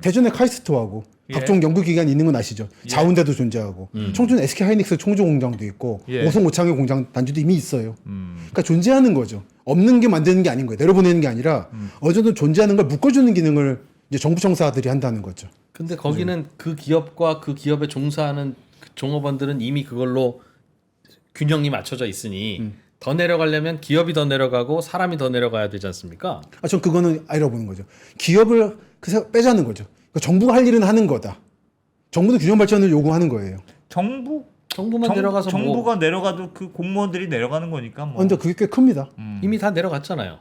대전에 카이스트하고 예. 각종 연구기관이 있는 건 아시죠? 자운대도 존재하고 청주는 SK 하이닉스 청주 공장도 있고 예. 오송 오창의 공장 단지도 이미 있어요. 그러니까 존재하는 거죠. 없는 게 만드는 게 아닌 거예요. 내려보내는 게 아니라 어느 정도 존재하는 걸 묶어주는 기능을 이제 정부 청사들이 한다는 거죠. 근데 거기는 그 기업과 그 기업에 종사하는 그 종업원들은 이미 그걸로 균형이 맞춰져 있으니 더 내려가려면 기업이 더 내려가고 사람이 더 내려가야 되지 않습니까? 전 그거는 아니라고 보는 거죠. 기업을 빼자는 거죠. 그러니까 정부가 할 일은 하는 거다. 정부도 균형 발전을 요구하는 거예요. 정부만 내려가서 정부가 내려가도 그 공무원들이 내려가는 거니까 뭐. 근데 그게 꽤 큽니다. 이미 다 내려갔잖아요.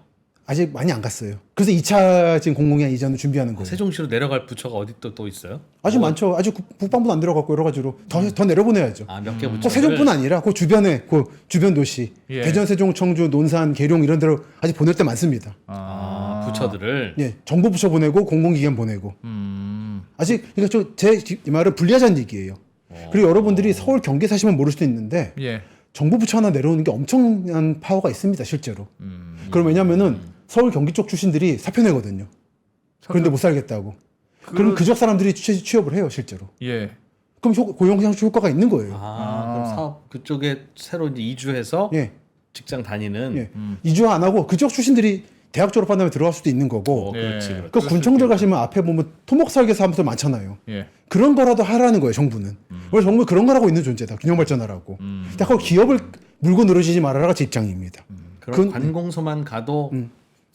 아직 많이 안 갔어요. 그래서 2차 지금 공공기관 이전을 준비하는 거예요. 세종시로 내려갈 부처가 어디 또 있어요? 아직 많죠. 아직 국방부도 안 들어갔고 여러 가지로 더 내려보내야죠. 몇 개 부처. 꼭 세종뿐 아니라 그 주변에 그 주변 도시 예. 대전, 세종, 청주, 논산, 계룡 이런 데로 아직 보낼 때 많습니다. 부처들을 예, 정부 부처 보내고 공공기관 보내고 아직 그러니까 제 말은 불리하자는 얘기예요. 그리고 여러분들이 서울 경기 사시면 모를 수도 있는데 예. 정부 부처 하나 내려오는 게 엄청난 파워가 있습니다, 실제로. 그럼 왜냐면은 서울 경기 쪽 출신들이 사표 내거든요. 그런데 못 살겠다고. 그럼 그 지역 사람들이 취업을 해요, 실제로. 예. 그럼 고용상수 효과가 있는 거예요. 그럼 사업 그쪽에 새로 이제 이주해서 예, 직장 다니는 예. 이주 안 하고 그 지역 출신들이 대학 졸업한 다음에 들어갈 수도 있는 거고. 그렇지. 예. 그렇지. 그 군청들 가시면 앞에 보면 토목 설계 사무소 많잖아요. 예. 그런 거라도 하라는 거예요, 정부는. 원래 정부 그런 거라고 있는 존재다. 균형 발전하라고. 딱 기업을 물고 늘어지지 말아라가 제 입장입니다. 그런 관공서만 가도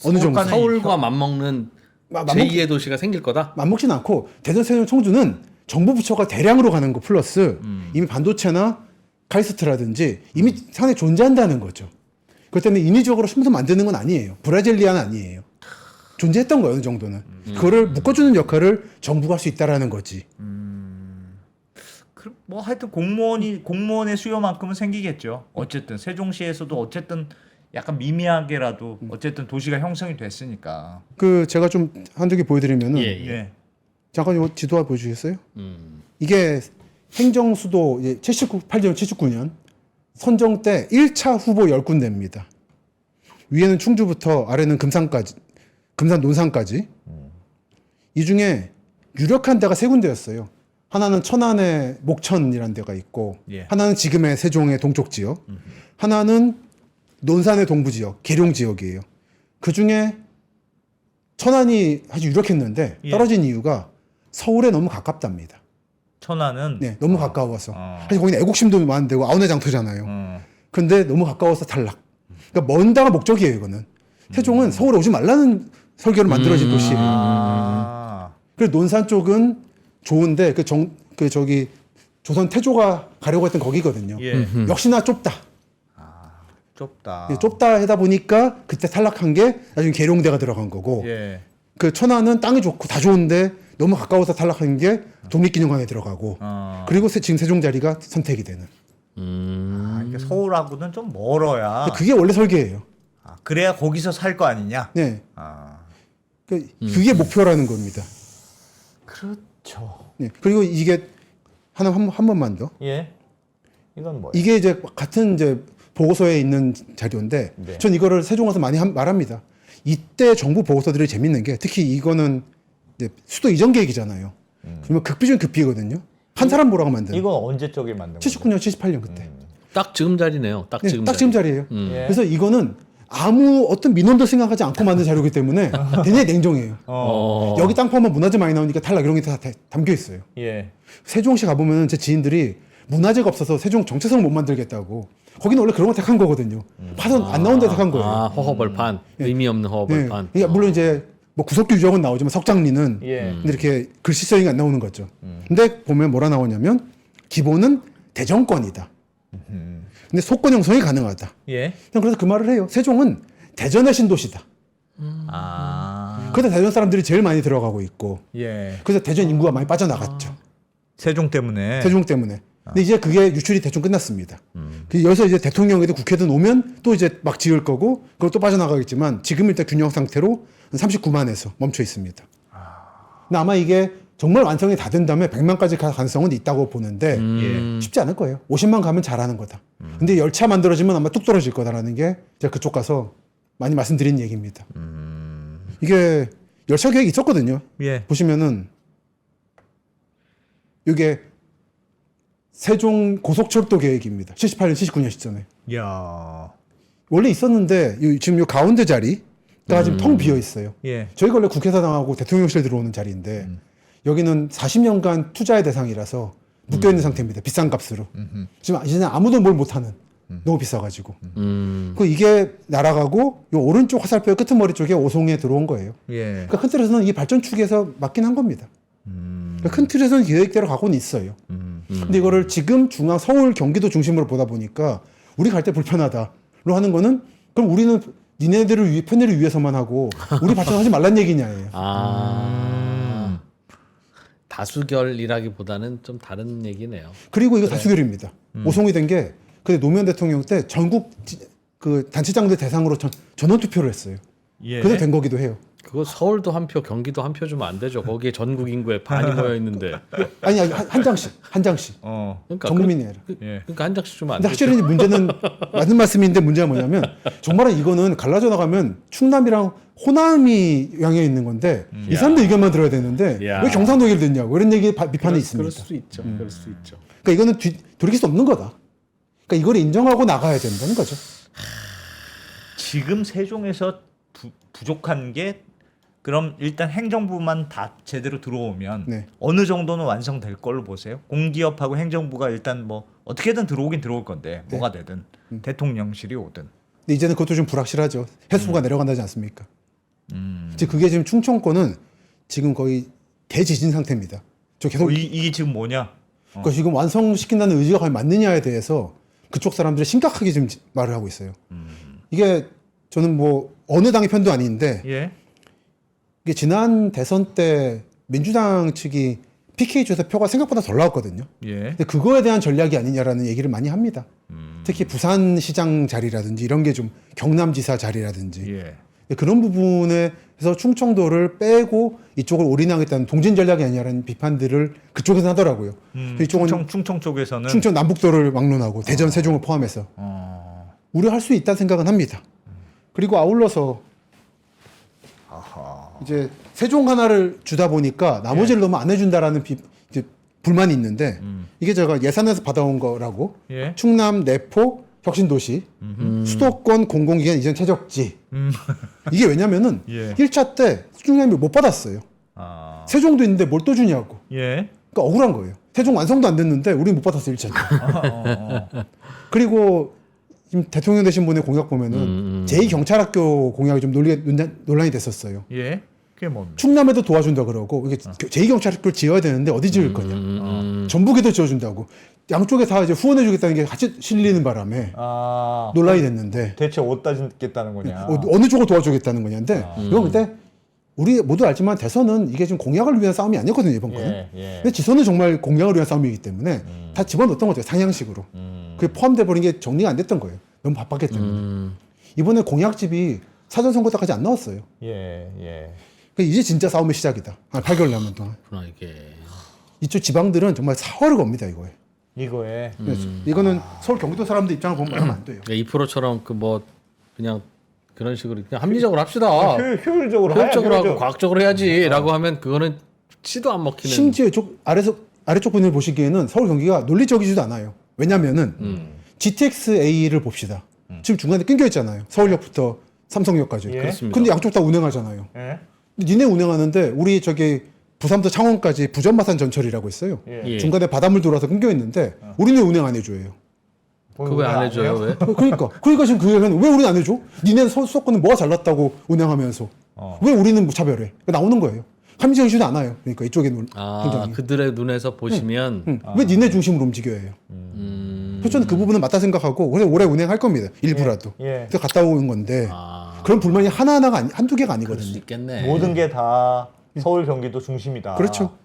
어느 정도 서울과 맞먹는 제2의 도시가 생길 거다. 맞먹진 않고 대전 세종 청주는 정부 부처가 대량으로 가는 거 플러스 이미 반도체나 카이스트라든지 이미 상당히 존재한다는 거죠. 그렇기 때문에 인위적으로 숨어서 만드는 건 아니에요. 브라질리아는 아니에요. 존재했던 거예요, 어느 정도는. 그거를 묶어주는 역할을 정부가 할 수 있다라는 거지. 뭐 하여튼 공무원의 수요만큼은 생기겠죠. 어쨌든 세종시에서도 어쨌든 약간 미미하게라도 어쨌든 도시가 형성이 됐으니까. 그 제가 좀 한두 개 보여드리면은 예. 잠깐 이 지도 보여주시겠어요? 이게 행정수도 8년 79년 선정 때 1차 후보 10군데입니다. 위에는 충주부터 아래는 금산 논산까지. 이 중에 유력한 데가 세 군데였어요. 하나는 천안의 목천이라는 데가 있고 예. 하나는 지금의 세종의 동쪽 지역, 하나는 논산의 동부 지역, 계룡 지역이에요. 그 중에 천안이 아주 유력했는데 예. 떨어진 이유가 서울에 너무 가깝답니다. 천안은 네, 너무 가까워서. 사실 거기는 애국심도 많은 데고 아우네 장터잖아요. 근데 너무 가까워서 탈락. 그러니까 먼 데가 목적이에요, 이거는. 세종은 서울에 오지 말라는 설계로 만들어진 도시예요. 그래서 논산 쪽은 좋은데 저기 조선 태조가 가려고 했던 거기거든요. 예. 역시나 좁다. 좁다. 예, 좁다 하다 보니까 그때 탈락한 게 나중에 계룡대가 들어간 거고 예. 그 천안은 땅이 좋고 다 좋은데 너무 가까워서 탈락한 게 독립기념관에 들어가고 그리고 지금 세종 자리가 선택이 되는. 이게 서울하고는 좀 멀어야. 그게 원래 설계예요. 그래야 거기서 살 거 아니냐? 네. 아. 그게 목표라는 겁니다. 그렇죠. 네. 그리고 이게 한 번만 더. 예. 이건 뭐예요? 이게 이제 같은 이제 보고서에 있는 자료인데 네. 전 이거를 세종 와서 많이 말합니다. 이때 정부 보고서들이 재밌는 게 특히 이거는 이제 수도 이전 계획이잖아요. 그러면 극비 중 극비거든요. 한 사람 보라고 만든. 이건 언제 쪽에 만든 거예요? 79년, 78년 그때. 딱 지금 자리네요. 딱 네, 지금 딱 자리. 지금 자리예요. 예. 그래서 이거는 아무 어떤 민원도 생각하지 않고 만든 자료이기 때문에 굉장히 냉정해요. 여기 땅파만 문화재 많이 나오니까 탈락 이런 게 다 담겨 있어요. 예. 세종시 가보면 제 지인들이 문화재가 없어서 세종 정체성을 못 만들겠다고. 거기는 원래 그런 거 택한 거거든요. 파선 안 나온 데 택한 거예요. 허허벌판. 의미 없는 네. 허허벌판. 그러니까 물론 이제 뭐 구석기 유적은 나오지만 석장리는 예. 근데 이렇게 글씨 써잉이 안 나오는 거죠. 근데 보면 뭐라 나오냐면 기본은 대전권이다. 근데 속권 형성이 가능하다. 예. 그냥 그래서 그 말을 해요. 세종은 대전의 신도시다. 그래서 대전 사람들이 제일 많이 들어가고 있고 예. 그래서 대전 인구가 많이 빠져나갔죠. 세종 때문에. 세종 때문에. 근데 이제 그게 유출이 대충 끝났습니다. 여기서 이제 대통령에도 국회든 오면 또 이제 막 지을 거고 그것도 빠져나가겠지만 지금 일단 균형 상태로 39만에서 멈춰 있습니다. 근데 아마 이게 정말 완성이 다 된다면 100만까지 갈 가능성은 있다고 보는데 예. 쉽지 않을 거예요. 50만 가면 잘하는 거다. 근데 열차 만들어지면 아마 뚝 떨어질 거다라는 게 제가 그쪽 가서 많이 말씀드린 얘기입니다. 이게 열차 계획이 있었거든요. 예. 보시면은 이게 세종 고속철도 계획입니다. 78년, 79년 시점에. 야. 원래 있었는데 지금 요 가운데 자리가 지금 텅 비어 있어요. 예. 저희가 원래 국회의사당하고 대통령실 들어오는 자리인데 여기는 40년간 투자의 대상이라서 묶여 있는 상태입니다. 비싼 값으로. 지금 이제 아무도 뭘 못하는. 너무 비싸가지고. 그 이게 날아가고 요 오른쪽 화살표 끄트머리 쪽에 오송에 들어온 거예요. 예. 그러니까 큰 틀에서는 이 발전축에서 맞긴 한 겁니다. 그러니까 큰 틀에서는 계획대로 가고는 있어요. 근데 이거를 지금 중앙 서울 경기도 중심으로 보다 보니까 우리 갈 때 불편하다로 하는 거는 그럼 우리는 니네들을 위해 편의를 위해서만 하고 우리 발전하지 말란 얘기냐예요. 다수결이라기보다는 좀 다른 얘기네요. 그리고 이거 다수결입니다. 오송이 된 게 근데 노무현 대통령 때 전국 그 단체장들 대상으로 전원 투표를 했어요. 예. 그래서 된 거기도 해요. 그거 서울도 한 표, 경기도 한 표 주면 안 되죠. 거기에 전국 인구의 반이 모여 있는데. 아니 한 장씩 그러니까 전 국민이 아니라. 예. 그러니까 한 장씩 주면 안 근데 되죠. 확실히 문제는 맞는 말씀인데 문제가 뭐냐면 정말은 이거는 갈라져 나가면 충남이랑 호남이 영향에 있는 건데 이 사람들 의견만 들어야 되는데 야. 왜 경상도 얘기를 듣냐고 이런 얘기 비판이 그럴 있습니다. 수도 있죠. 그럴 수도 있죠. 그러니까 이거는 돌이킬 수 없는 거다. 그러니까 이걸 인정하고 나가야 된다는 거죠. 지금 세종에서 부족한 게 그럼 일단 행정부만 다 제대로 들어오면 네. 어느 정도는 완성될 걸로 보세요? 공기업하고 행정부가 일단 뭐 어떻게든 들어오긴 들어올 건데 뭐가 되든 대통령실이 오든. 근데 이제는 그것도 좀 불확실하죠. 횟수가 내려간다지 않습니까? 즉 그게 지금 충청권은 지금 거의 대지진 상태입니다. 저 계속 이게 지금 뭐냐? 그러니까 지금 완성시킨다는 의지가 과연 맞느냐에 대해서 그쪽 사람들이 심각하게 지금 말을 하고 있어요. 이게 저는 뭐 어느 당의 편도 아닌데 예. 이게 지난 대선 때 민주당 측이 PK 조사 표가 생각보다 덜 나왔거든요. 예. 근데 그거에 대한 전략이 아니냐라는 얘기를 많이 합니다. 특히 부산시장 자리라든지 이런 게 좀 경남지사 자리라든지 예. 그런 부분에서 충청도를 빼고 이쪽을 올인하겠다는 동진 전략이 아니냐라는 비판들을 그쪽에서 하더라고요. 이쪽은 충청 쪽에서는 충청 남북도를 막론하고 대전 세종을 포함해서 우려할 수 있다는 생각은 합니다. 그리고 아울러서 이제 세종 하나를 주다 보니까 나머지를 너무 안 해준다라는 이제 불만이 있는데 이게 제가 예산에서 받아온 거라고 예. 충남 내포 혁신도시 수도권 공공기관 이전 최적지 이게 왜냐면은 예. 1차 때 충남이 못 받았어요. 아. 세종도 있는데 뭘 또 주냐고. 예. 그러니까 억울한 거예요. 세종 완성도 안 됐는데 우리 못 받았어 1차 때. 그리고 지금 대통령 되신 분의 공약 보면은 제2경찰학교 공약이 좀 논란이 됐었어요. 예. 그게 뭡니까? 충남에도 도와준다 그러고 이게 제2경찰학교를 지어야 되는데 어디 지을 거냐. 전북에도 지어준다고. 양쪽에 다 이제 후원해주겠다는 게 같이 실리는 바람에 아. 논란이 됐는데 대체 어디다 짓겠다는 거냐? 어느 쪽을 도와주겠다는 거냐인데 이건 근데 우리 모두 알지만 대선은 이게 지금 공약을 위한 싸움이 아니었거든요 이번 거는. 예. 예. 근데 지선은 정말 공약을 위한 싸움이기 때문에 다 집어넣었던 거죠 상향식으로. 그게 포함돼 버린 게 정리가 안 됐던 거예요. 너무 바빴기 때문에. 이번에 공약집이 사전 선거 때까지 안 나왔어요. 예. 예. 그러니까 이제 진짜 싸움의 시작이다. 한 8개월 남은 동안. 그렇구나 이게. 이쪽 지방들은 정말 사활을 겁니다 이거에. 이거에 그래서 이거는 서울 경기도 사람들 입장을 보면 말하면 안 돼요. 2%처럼 그 뭐 그냥 그런 식으로 그냥 합리적으로 합시다. 효율적으로 효율적으로 하고 해야죠. 과학적으로 해야지라고 하면 그거는 씨도 안 먹히는. 심지어 아래쪽 분을 보시기에는 서울 경기가 논리적이지도 않아요. 왜냐면은 GTX-A를 봅시다. 지금 중간에 끊겨 있잖아요. 서울역부터 삼성역까지. 예. 그렇습니다. 근데 양쪽 다 운행하잖아요. 예. 근데 니네 운행하는데 우리 저기 부산부터 창원까지 부전마산 전철이라고 있어요. 예. 중간에 바닷물 들어와서 끊겨 있는데 우리는 운행 안 해줘요. 그거 왜 안 해줘요? 왜? 그러니까 지금 그 얘기는 왜 우리는 안 해줘? 니네 수도권은 뭐가 잘났다고 운행하면서 왜 우리는 무차별해? 나오는 거예요. 합리적이지도 않아요. 그러니까 이쪽에 아 그들의 눈에서 보시면 왜 니네 중심으로 움직여야 해요? 그래서 저는 그 부분은 맞다 생각하고 그래서 올해 운행할 겁니다. 일부라도. 예. 그래서 갔다 오는 건데 아. 그런 불만이 하나하나가 한두 개가 그럴 수 아니거든요. 있겠네. 모든 게 다 서울 경기도 중심이다. 그렇죠.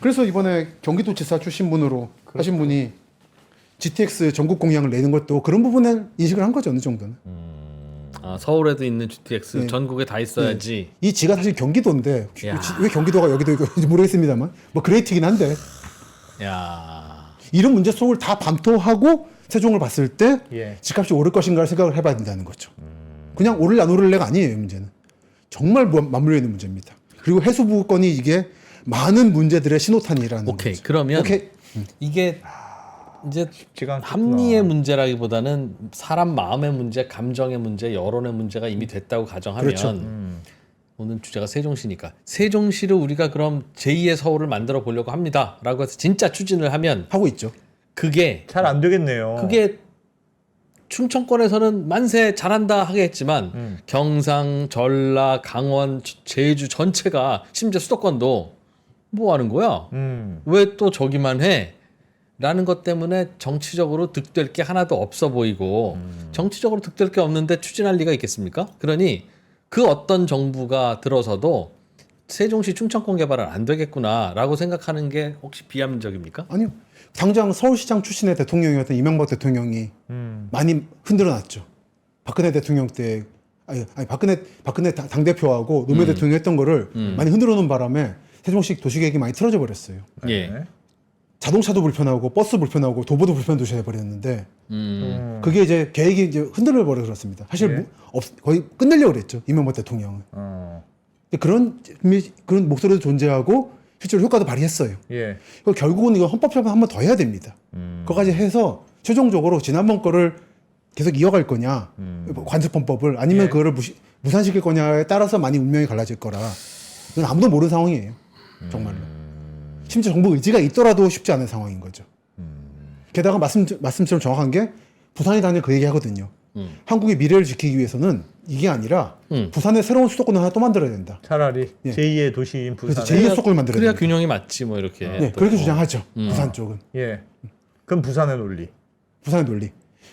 그래서 이번에 경기도지사 출신 분으로 하신 분이 GTX 전국 공약을 내는 것도 그런 부분에 인식을 한 거죠 어느 정도는. 아 서울에도 있는 GTX 네. 전국에 다 있어야지. 이 지가 사실 경기도인데 야. 왜 경기도가 여기도 있는지 모르겠습니다만 뭐 그레이트긴 한데 야. 이런 문제 속을 다 검토하고 세종을 봤을 때 예. 집값이 오를 것인가를 생각을 해봐야 된다는 거죠. 그냥 오를 안 오를래가 아니에요 문제는. 정말 맞물려 있는 문제입니다. 그리고 해수부건이 이게 많은 문제들의 신호탄이라는 오케이 거죠. 그러면 오케이. 이게 이제 쉽지가 않겠구나. 합리의 문제라기보다는 사람 마음의 문제, 감정의 문제, 여론의 문제가 이미 됐다고 가정하면 그렇죠. 오늘 주제가 세종시니까 세종시를 우리가 그럼 제2의 서울을 만들어 보려고 합니다라고 해서 진짜 추진을 하면 하고 있죠. 그게 잘 안 되겠네요. 충청권에서는 만세 잘한다 하겠지만 경상, 전라, 강원, 제주 전체가 심지어 수도권도 뭐 하는 거야? 왜 또 저기만 해? 라는 것 때문에 정치적으로 득될 게 하나도 없어 보이고 정치적으로 득될 게 없는데 추진할 리가 있겠습니까? 그러니 그 어떤 정부가 들어서도 세종시 충청권 개발은 안 되겠구나라고 생각하는 게 혹시 비합리적입니까? 아니요. 당장 서울시장 출신의 대통령이었던 이명박 대통령이 많이 흔들어놨죠. 박근혜 대통령 때 아니 박근혜 당 대표하고 노무현 대통령이 했던 거를 많이 흔들어놓은 바람에 세종시 도시계획이 많이 틀어져 버렸어요. 예. 자동차도 불편하고 버스 불편하고 도보도 불편 도시가 돼버렸는데 그게 이제 계획이 이제 흔들려 버려 그렇습니다. 사실 거의 끝내려고 그랬죠 이명박 대통령은. 그런 목소리도 존재하고 실제로 효과도 발휘했어요. 예. 결국은 이거 헌법재판 한 번 더 해야 됩니다. 그거까지 해서 최종적으로 지난번 거를 계속 이어갈 거냐 관습헌법을 아니면 그거를 무산시킬 거냐에 따라서 많이 운명이 갈라질 거라 이건 아무도 모르는 상황이에요. 정말로. 심지어 정부 의지가 있더라도 쉽지 않은 상황인 거죠. 게다가 말씀처럼 정확한 게 부산이 다니엘 그 얘기 하거든요. 한국의 미래를 지키기 위해서는 이게 아니라 부산에 새로운 수도권을 하나 또 만들어야 된다. 차라리 예. 제2의 도시인 그래서 부산에 제2의 수도권을 만들어야 그래야 된다. 균형이 맞지 뭐 이렇게. 네, 또. 그렇게 주장하죠. 부산 쪽은. 예. 그럼 부산의 논리. 부산의 논리.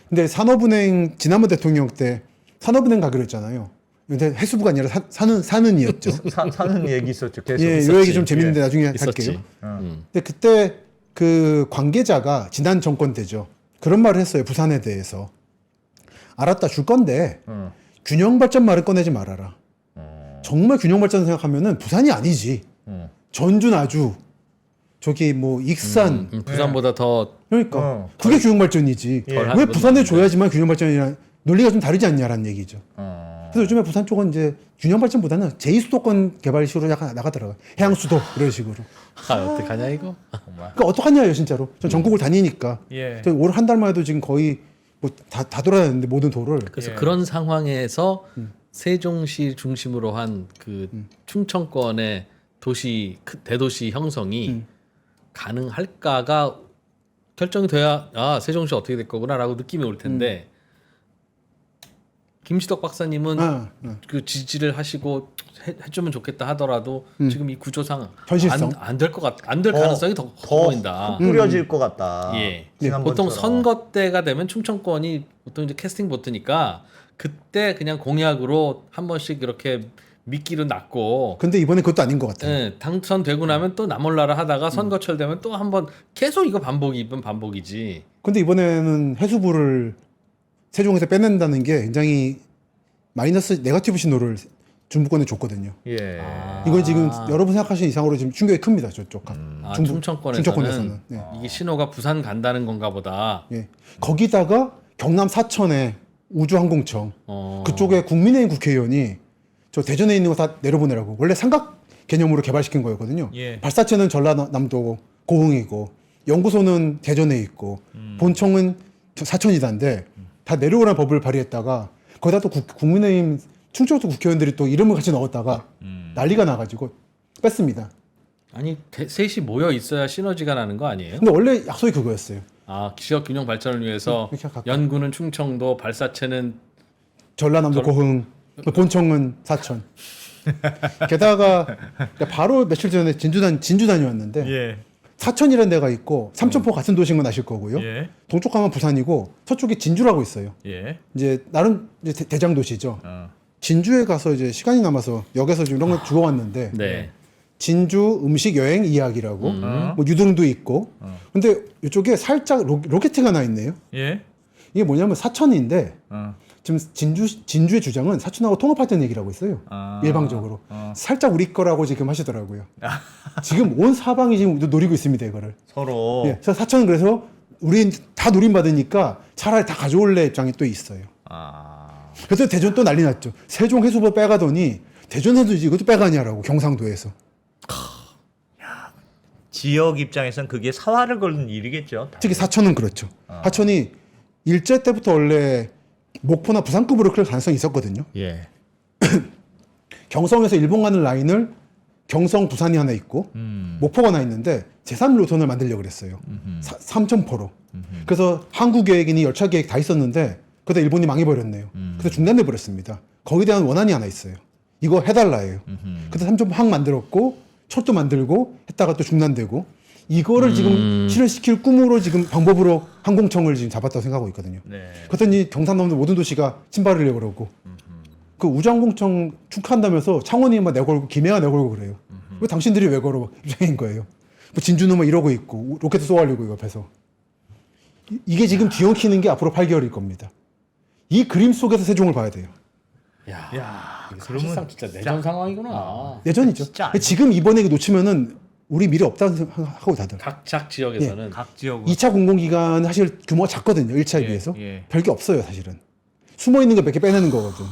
근데 산업은행 지난번 대통령 때 산업은행 가기로 했잖아요. 근데 해수부가 아니라 산은이었죠. 사는 얘기 있었죠. 계속. 예, 이 있었지. 얘기 좀 재밌는데 나중에 있었지. 할게요. 어. 근데 그때 그 관계자가 지난 정권 때죠. 그런 말을 했어요. 부산에 대해서. 알았다 줄 건데 어. 균형 발전 말을 꺼내지 말아라. 정말 균형 발전 생각하면은 부산이 아니지. 어. 전주 나주 저기 뭐 익산 부산보다 더 그러니까 어. 그게 균형 발전이지. 덜 왜 하는 부산에 건 줘야지만 균형 발전이란 논리가 좀 다르지 않냐라는 얘기죠. 어. 그래서 요즘에 부산 쪽은 이제 균형 발전보다는 제2수도권 개발식으로 약간 나가더라고요. 해양 수도 이런 식으로. 아, 어떡하냐 이거. 그러니까 어떡하냐요 진짜로. 전 전국을 다니니까. 예. 올 한 달만 해도 지금 거의 뭐 다 돌아다녔는데 모든 도를. 그래서 예. 그런 상황에서 세종시 중심으로 한 그 충청권의 도시 대도시 형성이 가능할까가 결정이 돼야 아 세종시 어떻게 될 거구나라고 느낌이 올 텐데 김시덕 박사님은 아, 그 지지를 하시고 해주면 좋겠다 하더라도 지금 이 구조상 현실성? 안 될 것 같, 안 될 가능성이 더 커 보인다. 꾸려질 것 같다. 예. 지난번처럼. 보통 선거 때가 되면 충청권이 보통 이제 캐스팅 보트니까 그때 그냥 공약으로 한 번씩 이렇게 미끼로 놨고 근데 이번에 그것도 아닌 것 같아요. 예, 당선되고 나면 또 나몰라라 하다가 선거철 되면 또 한 번 계속 이거 반복이면 반복이지. 근데 이번에는 해수부를 세종에서 빼낸다는 게 굉장히 마이너스 네거티브 신호를 중부권에 줬거든요. 예. 이건 지금 여러분 생각하시는 이상으로 지금 충격이 큽니다. 저쪽 아, 중부- 충청권에서는, 충청권에서는. 네. 이게 신호가 부산 간다는 건가 보다. 예. 거기다가 경남 사천에 우주항공청 그쪽에 국민의힘 국회의원이 저 대전에 있는 거 다 내려보내라고 원래 삼각 개념으로 개발시킨 거였거든요. 예. 발사체는 전라남도 고흥이고 연구소는 대전에 있고 본청은 사천이다인데 다 내려오라는 법을 발의했다가 거기다 또 국민의힘 충청도 국회의원들이 또 이름을 같이 넣었다가 난리가 나가지고 뺐습니다. 아니 셋이 모여 있어야 시너지가 나는 거 아니에요? 근데 원래 약속이 그거였어요. 아 지역 균형 발전을 위해서 이렇게 가까이. 연구는 충청도, 발사체는 전라남도 고흥, 본청은 사천. 게다가 바로 며칠 전에 진주 다녀왔는데 예. 사천이라는 데가 있고 삼천포 같은 도시인 건 아실 거고요. 예. 동쪽 가면 부산이고 서쪽에 진주라고 있어요. 예. 이제 나름 이제 대장 도시죠. 어. 진주에 가서 이제 시간이 남아서 역에서 좀 이런 거 주워 왔는데 네. 진주 음식 여행 이야기라고 뭐 유등도 있고. 근데 이쪽에 살짝 로켓가 나 있네요. 예. 이게 뭐냐면 사천인데 어. 지금 진주의 주장은 사천하고 통합하자는 얘기를 하고 있어요. 아. 일방적으로. 살짝 우리 거라고 지금 하시더라고요. 지금 온 사방이 지금 노리고 있습니다, 이거를. 서로. 예, 그래서 사천은 그래서 우린 다 노림받으니까 차라리 다 가져올래 입장이 또 있어요. 아. 그래서 대전 또 난리 났죠. 세종 해수부 빼가더니 대전에도 이것도 빼가냐라고 경상도에서. 지역 입장에선 그게 사활을 걸는 일이겠죠. 특히 사천은 그렇죠. 사천이 일제 때부터 원래 목포나 부산급으로 클 가능성이 있었거든요. 예. 경성에서 일본 가는 라인을 경성 부산이 하나 있고 목포가 하나 있는데 제3노선을 만들려고 그랬어요. 삼천포로. 그래서 한국 계획이니 열차 계획 다 있었는데 그러다 일본이 망해버렸네요. 그래서 중단돼 버렸습니다. 거기에 대한 원안이 하나 있어요. 이거 해달라예요. 그래서 삼천포 항 만들었고 철도 만들고 했다가 또 중단되고 이거를 지금 실현시킬 꿈으로 지금 방법으로 항공청을 지금 잡았다고 생각하고 있거든요. 네. 그랬더니 경상남도 모든 도시가 침발하려고 그러고 그 우주항공청 축하한다면서 창원이 막 내걸고 김해가 내걸고 그래요. 왜 당신들이 왜 걸어 입장인 거예요. 뭐 진주는 막 이러고 있고 로켓 쏘아려고 옆에서 이게 지금 뒤엉키는 게 앞으로 8개월일 겁니다. 이 그림 속에서 세종을 봐야 돼요. 야, 사실상 진짜 내전 상황이구나. 예전이죠. 진짜 지금 이번에 놓치면은 우리 미래 없다고 생각하고 다들. 각작 지역에서는 각 지역은 2차 공공기관 사실 규모가 작거든요. 1차에 예, 비해서. 예. 별게 없어요, 사실은. 숨어 있는 거 몇 개 빼내는 거거든.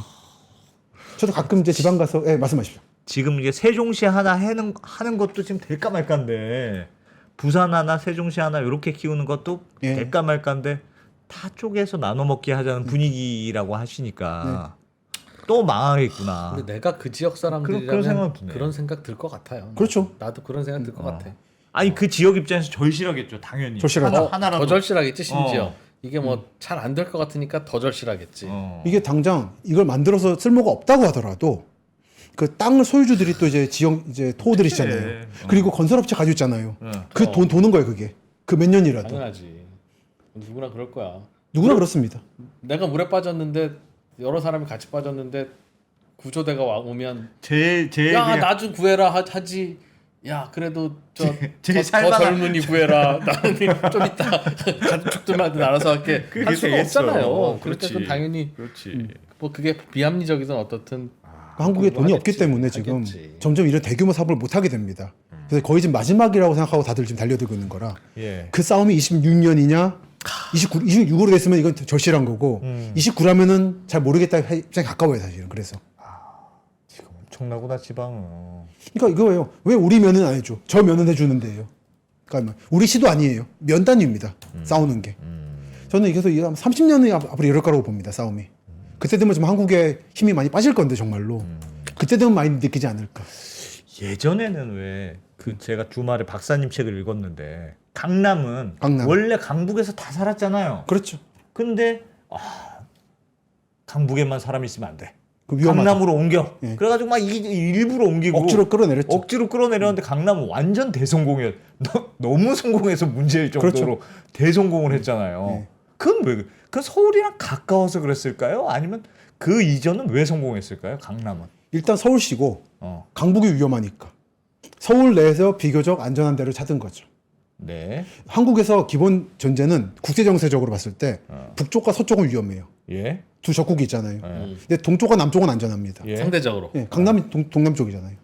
저도 가끔 이제 지방 가서 말씀하십시오. 지금 이게 세종시 하나 하는 것도 지금 될까 말까인데 부산 하나 세종시 하나 이렇게 키우는 것도 예. 될까 말까인데 다 쪼개서 나눠 먹게 하자는 분위기라고 하시니까 또 망하겠구나. 근데 내가 그 지역 그런 사람들이라면 생각 드네. 그런 생각 들 것 같아요. 그렇죠. 나도 그런 생각 들 것 같아. 아니 그 지역 입장에서 절실하겠죠, 당연히. 절실하죠. 하나라도. 더 절실하겠지 심지어. 이게 뭐 잘 안 될 것 같으니까 더 절실하겠지. 이게 당장 이걸 만들어서 쓸모가 없다고 하더라도 그 땅을 소유주들이 또 이제 지역 이제 토호들이시잖아요. 그리고 건설업체 가지고 있잖아요. 그 돈 도는 거예요, 그게. 그 몇 년이라도. 당연하지. 누구나 그럴 거야. 누구나 그렇습니다. 내가 물에 빠졌는데 여러 사람이 같이 빠졌는데 구조대가 오면 제일 야 그냥 나 좀 구해라 하지. 야 그래도 더 살만한- 젊은이 구해라. 나는 좀 이따 가축들한테 알아서 할게. 그게 할 수가 되겠어. 없잖아요. 그렇지. 그러니까 당연히 그렇지. 뭐 그게 비합리적이든 어떻든 한국에 그거 돈이 하겠지. 없기 때문에 지금 하겠지. 점점 이런 대규모 사업을 못 하게 됩니다. 그래서 거의 지금 마지막이라고 생각하고 다들 지금 달려들고 있는 거라. 예. 그 싸움이 26년이냐 26으로 됐으면 이건 절실한 거고 29라면은 잘 모르겠다 입장이 가까워요 사실은. 그래서 지금 엄청나구나 지방은. 그러니까 이거예요. 왜 우리 면은 안 해줘? 저 면은 해주는데요. 그러니까 우리 시도 아니에요. 면 단위입니다. 싸우는 게. 저는 그래서 이게 30년이 앞으로 이럴 거라고 봅니다. 싸움이. 그때 되면 좀 한국의 힘이 많이 빠질 건데 정말로. 그때 되면 많이 느끼지 않을까. 예전에는 왜 그 제가 주말에 박사님 책을 읽었는데 강남. 원래 강북에서 다 살았잖아요. 그렇죠. 근데 강북에만 사람이 있으면 안 돼. 그 위험하죠. 강남으로 옮겨. 예. 그래가지고 막 일부러 옮기고 억지로 끌어내렸죠. 억지로 끌어내렸는데 강남은 완전 대성공이었. 너무 성공해서 문제일 정도로 그렇죠. 대성공을 했잖아요. 네. 그건 왜? 그 서울이랑 가까워서 그랬을까요? 아니면 그 이전은 왜 성공했을까요? 강남은. 일단 서울시고 어. 강북이 위험하니까 서울 내에서 비교적 안전한 데를 찾은 거죠. 네. 한국에서 기본 전제는 국제 정세적으로 봤을 때 북쪽과 서쪽은 위험해요. 예. 두 적국이 있잖아요. 예. 근데 동쪽과 남쪽은 안전합니다. 예. 상대적으로. 예, 강남이 동남쪽이잖아요.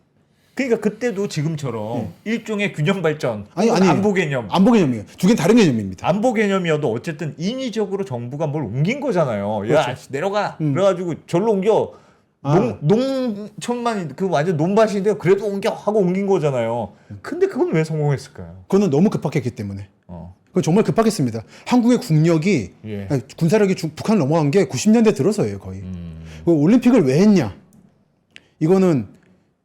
그러니까 그때도 지금처럼 일종의 균형 발전, 아니, 혹은 아니. 안보 개념, 안보 개념이에요. 두 개는 다른 개념입니다. 안보 개념이어도 어쨌든 인위적으로 정부가 뭘 옮긴 거잖아요. 야 그렇죠. 씨, 내려가. 그래가지고 절로 옮겨. 농촌만 그 완전 논밭인데 그래도 옮겨 하고 옮긴 거잖아요. 근데 그건 왜 성공했을까요? 그거는 너무 급박했기 때문에. 어. 그건 정말 급박했습니다. 한국의 국력이 예. 아니, 군사력이 북한을 넘어간 게 90년대 들어서예요, 거의. 그 올림픽을 왜 했냐? 이거는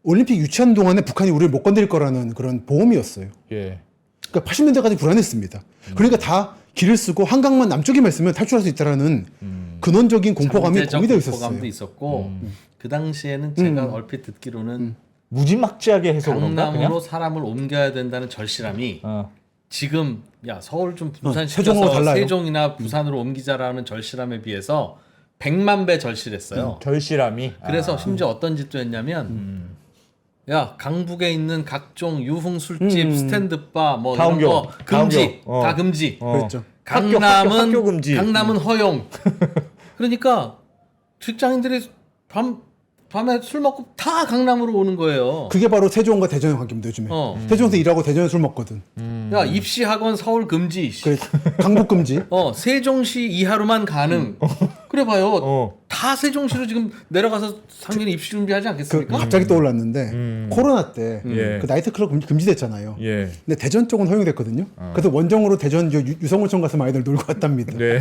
올림픽 유치한 동안에 북한이 우리를 못 건드릴 거라는 그런 보험이었어요. 예. 그러니까 80년대까지 불안했습니다. 그러니까 다 길을 쓰고 한강만 남쪽에만 있으면 탈출할 수 있다라는 근원적인 공포감이 잠재적 공유되어 있었어요. 공포감도 있었고 그 당시에는 제가 얼핏 듣기로는 무지막지하게 해서 그런가 강남으로 그냥? 사람을 옮겨야 된다는 절실함이 어. 지금 야 서울 좀 부산 세종하고 시켜서 달라요. 세종이나 부산으로 옮기자라는 절실함에 비해서 100만 배 절실했어요. 절실함이. 그래서 심지어 어떤 짓도 했냐면 야 강북에 있는 각종 유흥술집, 스탠드바 뭐 다 이런 옮겨. 거 금지, 다 옮겨. 다 금지. 그랬죠. 학교 금지. 강남은 허용. 그러니까 직장인들이 밤에 술 먹고 다 강남으로 오는 거예요. 그게 바로 세종과 대전의 관계입니다, 요즘에. 세종에서 일하고 대전에 술 먹거든. 야 입시학원 서울 금지. 그래, 강북 금지. 세종시 이하로만 가능. 그래 봐요. 어. 다 세종시로 지금 내려가서 상민이 입시 준비하지 않겠습니까? 갑자기 떠올랐는데 코로나 때 예. 그 나이트클럽 금지됐잖아요. 예. 근데 대전 쪽은 허용됐거든요. 그래서 원정으로 대전 유성훈청 가서 많이들 놀고 왔답니다. 네.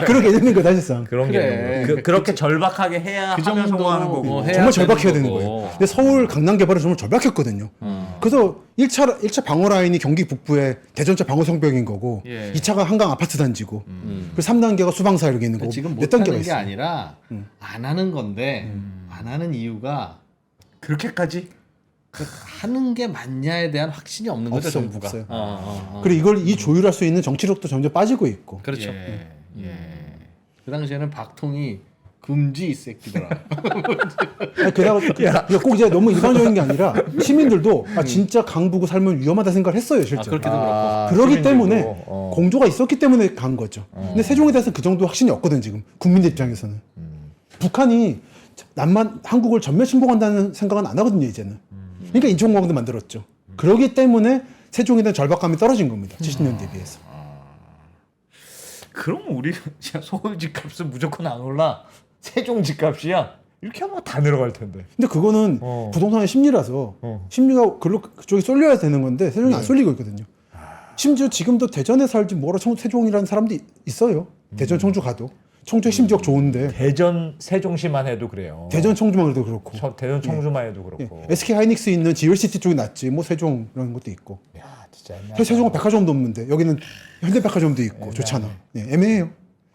그런 개념인 거 사실상. 그런 그래. 게 그렇게 절박하게 해야 그 하면 성공하는 정도 거고. 뭐 해야 정말 절박해야 되는 되는 거고. 거예요. 근데 서울 강남 개발은 정말 절박했거든요. 그래서 1차 방어 라인이 경기 북부에 대전차 방어 성벽인 거고 예. 2차가 한강 아파트 단지고 그리고 3단계가 수방사 이렇게 있는 거고 지금 몇 단계가 못하는 게 있어요. 아니라 안 하는 건데 안 하는 이유가 그렇게까지? 하는 게 맞냐에 대한 확신이 없는 거죠 없어요, 정부가. 없어요. 그리고 그리고 이걸 조율할 수 있는 정치력도 점점 빠지고 있고 그렇죠. 그 당시에는 박통이 금지 이 새끼들아. 게다가 꼭 이제 너무 일반적인 게 아니라 시민들도 진짜 강북구 살면 위험하다 생각을 했어요 실제로. 그렇게도 그렇고. 그러기 시민들도, 때문에 어. 공조가 있었기 때문에 간 거죠. 근데 세종에 대해서 그 정도 확신이 없거든 지금 국민들 입장에서는. 북한이 한국을 전면 침공한다는 생각은 안 하거든요 이제는. 그러니까 인천공항도 만들었죠. 그러기 때문에 세종에 대한 절박감이 떨어진 겁니다. 70년대에 비해서. 그럼 우리 서울 집값은 무조건 안 올라. 세종 집값이야. 이렇게 하면 다 내려갈 텐데. 근데 그거는 부동산의 심리라서 심리가 그쪽이 쏠려야 되는 건데 세종이 안 쏠리고 있거든요. 심지어 지금도 대전에 살지 뭐라 세종이라는 사람도 있어요. 대전 청주 가도. 청주 핵심 지역 좋은데 대전 세종시만 해도 그래요. 대전 청주만 그래도 그렇고 대전 청주만 해도 예. 그렇고. SK 하이닉스 있는 GLCT 쪽이 낫지. 뭐 세종 이런 것도 있고. 야, 진짜 애매하다. 사실 세종은 백화점도 없는데 여기는 현대백화점도 있고 좋잖아. 예, 애매해요.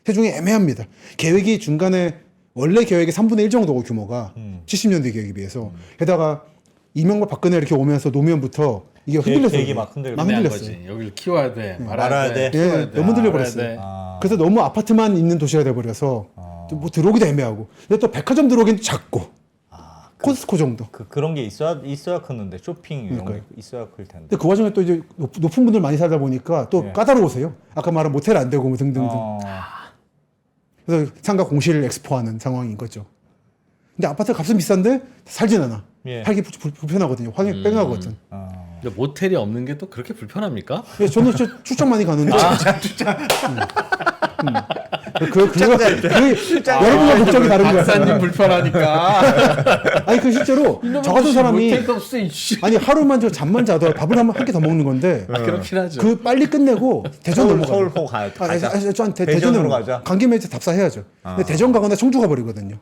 세종이 애매합니다. 계획이 중간에 원래 계획의 3분의 1 정도고 규모가 70년대 계획에 비해서 게다가 이명박 박근혜 이렇게 오면서 노무현부터 이게 흔들렸어요. 계획이 막 흔들려. 막 애매한 흔들렸어요. 거지. 여기를 키워야 돼. 말아야 말아야 돼. 돼. 예, 키워야 돼. 너무 흔들려 말아야 버렸어요. 돼. 그래서 너무 아파트만 있는 도시가 돼버려서 뭐 들어오기도 애매하고. 근데 또 백화점 들어오기는 작고. 코스트코 정도. 그런 게 있어야 크는데 쇼핑 이런 게 그러니까요. 있어야 클 텐데. 근데 그 와중에 또 이제 높은 분들 많이 살다 보니까 또 예. 까다로우세요. 아까 말한 모텔 안 되고 뭐 등등등. 어. 그래서 상가 공실 엑스포하는 상황인 거죠. 근데 아파트 값은 비싼데 살진 않아. 예. 살기 불편하거든요. 확인 뺑하거든. 근데 모텔이 없는 게 또 그렇게 불편합니까? 그래서 저는 진짜 출장 많이 가는데. 여러분과 목적이 다른 거야. 박사님 불편하니까. 아니 그 실제로 저 같은 사람이 모텔도 없어 이씨. 아니 하루만 저 잠만 자도 밥을 한 개 더 먹는 건데 아, 그렇긴 하죠. 그 빨리 끝내고 대전 넘어가. 서울호 가자. 전 대전으로 대전으로 가자. 간 김에 이제 답사해야죠. 근데 대전 가거나 청주 가버리거든요.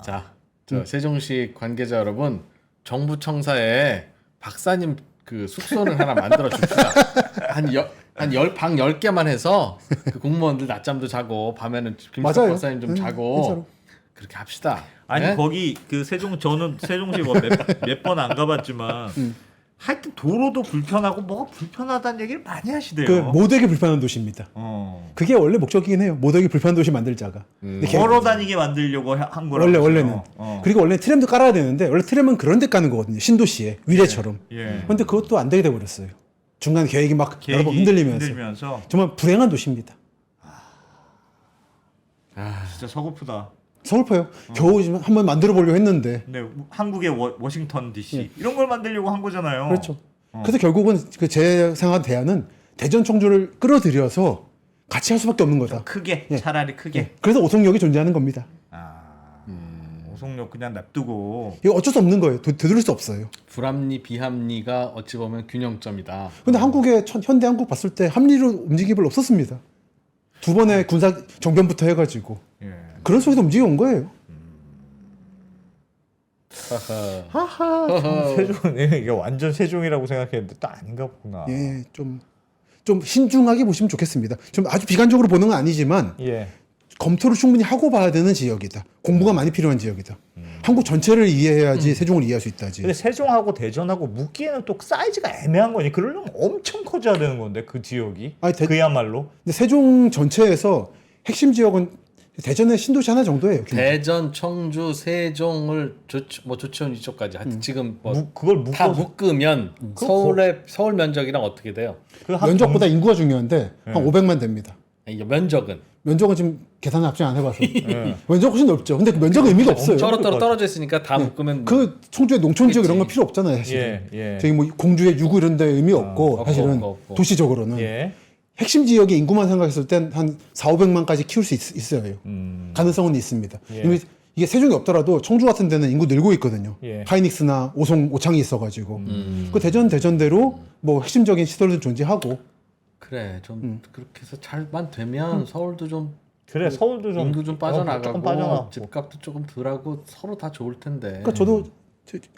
자, 저 세종시 관계자 여러분, 정부 청사에 박사님 그 숙소를 하나 만들어 줍시다. 방 10개만 해서 그 공무원들 낮잠도 자고 밤에는 김수석 맞아요. 박사님 좀 자고 진짜로. 그렇게 합시다. 아니 네? 거기 그 저는 세종시 뭐 몇 번 안 가봤지만 하여튼 도로도 불편하고 뭐가 불편하다는 얘기를 많이 하시대요. 그 모두에게 불편한 도시입니다. 그게 원래 목적이긴 해요. 모두에게 불편한 도시 만들자가. 근데 걸어 다니게 만들려고 한 거라고. 원래는. 그리고 원래 트램도 깔아야 되는데 원래 트램은 그런 데 까는 거거든요. 신도시에 위례처럼. 예. 근데 그것도 안 되게 돼 버렸어요. 중간 계획이 막 여러 번 흔들리면서. 정말 불행한 도시입니다. 진짜 서글프다. 서글퍼요. 겨우 지금 한번 만들어 보려고 했는데. 근데 한국의 워싱턴 DC 이런 걸 만들려고 한 거잖아요. 그렇죠. 그래서 결국은 그 제 생각한 대안은 대전 청주를 끌어들여서 같이 할 수밖에 없는 거다. 크게 예. 차라리 크게. 그래서 오송역이 존재하는 겁니다. 오송역 그냥 냅두고. 이거 어쩔 수 없는 거예요. 되돌릴 수 없어요. 불합리 비합리가 어찌 보면 균형점이다. 근데 한국의 현대 한국 봤을 때 합리로 움직임이 별로 없었습니다. 두 번의 군사 정변부터 해가지고 예. 그런 속에서 움직여 온 거예요. 세종 이게 완전 세종이라고 생각했는데 또 아닌가 보구나. 예, 좀 신중하게 보시면 좋겠습니다. 좀 아주 비관적으로 보는 건 아니지만 예. 검토를 충분히 하고 봐야 되는 지역이다. 공부가 많이 필요한 지역이다. 한국 전체를 이해해야지 세종을 이해할 수 있다지. 근데 세종하고 대전하고 묶기에는 또 사이즈가 애매한 거니. 그러려면 엄청 커져야 되는 건데 그 지역이. 아니, 그야말로. 근데 세종 전체에서 핵심 지역은 대전의 신도시 하나 정도예요. 대전, 청주, 세종을 조치원 이쪽까지 하여튼 지금 뭐 그걸 다 묶어서 묶으면 서울 면적이랑 어떻게 돼요? 면적보다 인구가 중요한데 한 500만 됩니다. 아니, 면적은 면적은 지금 계산을 합치지 안 해봐서 면적 훨씬 넓죠. 근데 그 면적은 의미가 없어요. 떨어져 있으니까 다 묶으면 그 청주의 농촌 지역 이런 건 필요 없잖아요. 사실은. 예. 저기 뭐 공주의 유구 이런 데 의미 없고 사실은 없고. 도시적으로는 예. 핵심 지역의 인구만 생각했을 땐 한 4,500만까지 키울 수 있어요. 가능성은 있습니다. 예. 이미 이게 세종이 없더라도 청주 같은 데는 인구 늘고 있거든요. 예. 하이닉스나 오창이 있어가지고 그 대전대로 뭐 핵심적인 시설도 존재하고 그래 좀 그렇게 해서 잘만 되면 서울도 좀 그래 서울도 좀 인구 좀 빠져나가고 조금 빠져나가고. 집값도 조금 덜하고 서로 다 좋을 텐데. 그러니까 저도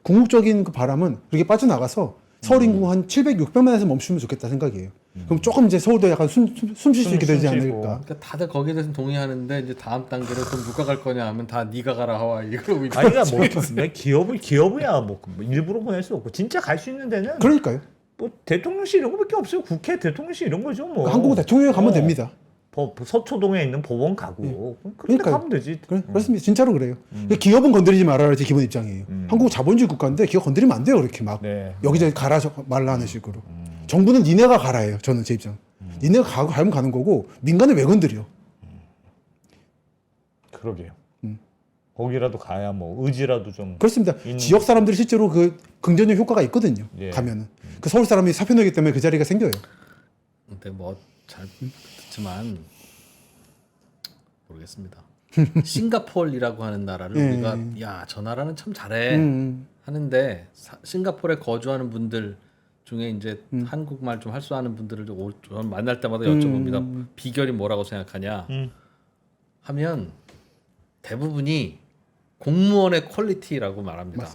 궁극적인 그 바람은 그렇게 빠져나가서 서울 인구 한 700, 600만에서 멈추면 좋겠다 생각이에요. 그럼 조금 이제 서울도 약간 숨 쉴 수 있게 되지 숨 쉬고. 않을까. 그러니까 다들 거기에 대해서 동의하는데 이제 다음 단계로 그럼 누가 갈 거냐 하면 다 네가 가라 하와이 그러고 있고. 아니가 뭐 내 기업이야 뭐 일부러 보낼 수 없고 진짜 갈 수 있는 데는 그러니까요. 뭐 대통령실 이런 거밖에 없어요. 국회 대통령실 이런 거죠 뭐. 그러니까 한국 대통령에 가면 됩니다. 서초동에 있는 법원 가고 그런 데 그러니까요. 가면 되지. 그렇습니다. 진짜로 그래요. 기업은 건드리지 말아야 제 기본 입장이에요. 한국 자본주의 국가인데 기업 건드리면 안 돼요. 그렇게 막 네. 여기저기 가라 말라 하는 식으로. 정부는 니네가 가라예요. 저는 제 입장. 니네가 가면 가는 거고 민간은 왜 건드려? 그러게요. 거기라도 가야 뭐 의지라도 좀. 그렇습니다. 지역 사람들이 실제로 그 긍정적 효과가 있거든요. 예. 가면은 그 서울 사람이 사표내기 때문에 그 자리가 생겨요. 근데 뭐 잘 듣지만 모르겠습니다. 싱가포르라고 하는 나라를 예. 우리가 야 저 나라는 참 잘해 하는데 싱가포르에 거주하는 분들 중에 이제 한국말 좀 할 줄 아는 분들을 좀 만날 때마다 여쭤봅니다. 비결이 뭐라고 생각하냐? 하면 대부분이 공무원의 퀄리티라고 말합니다.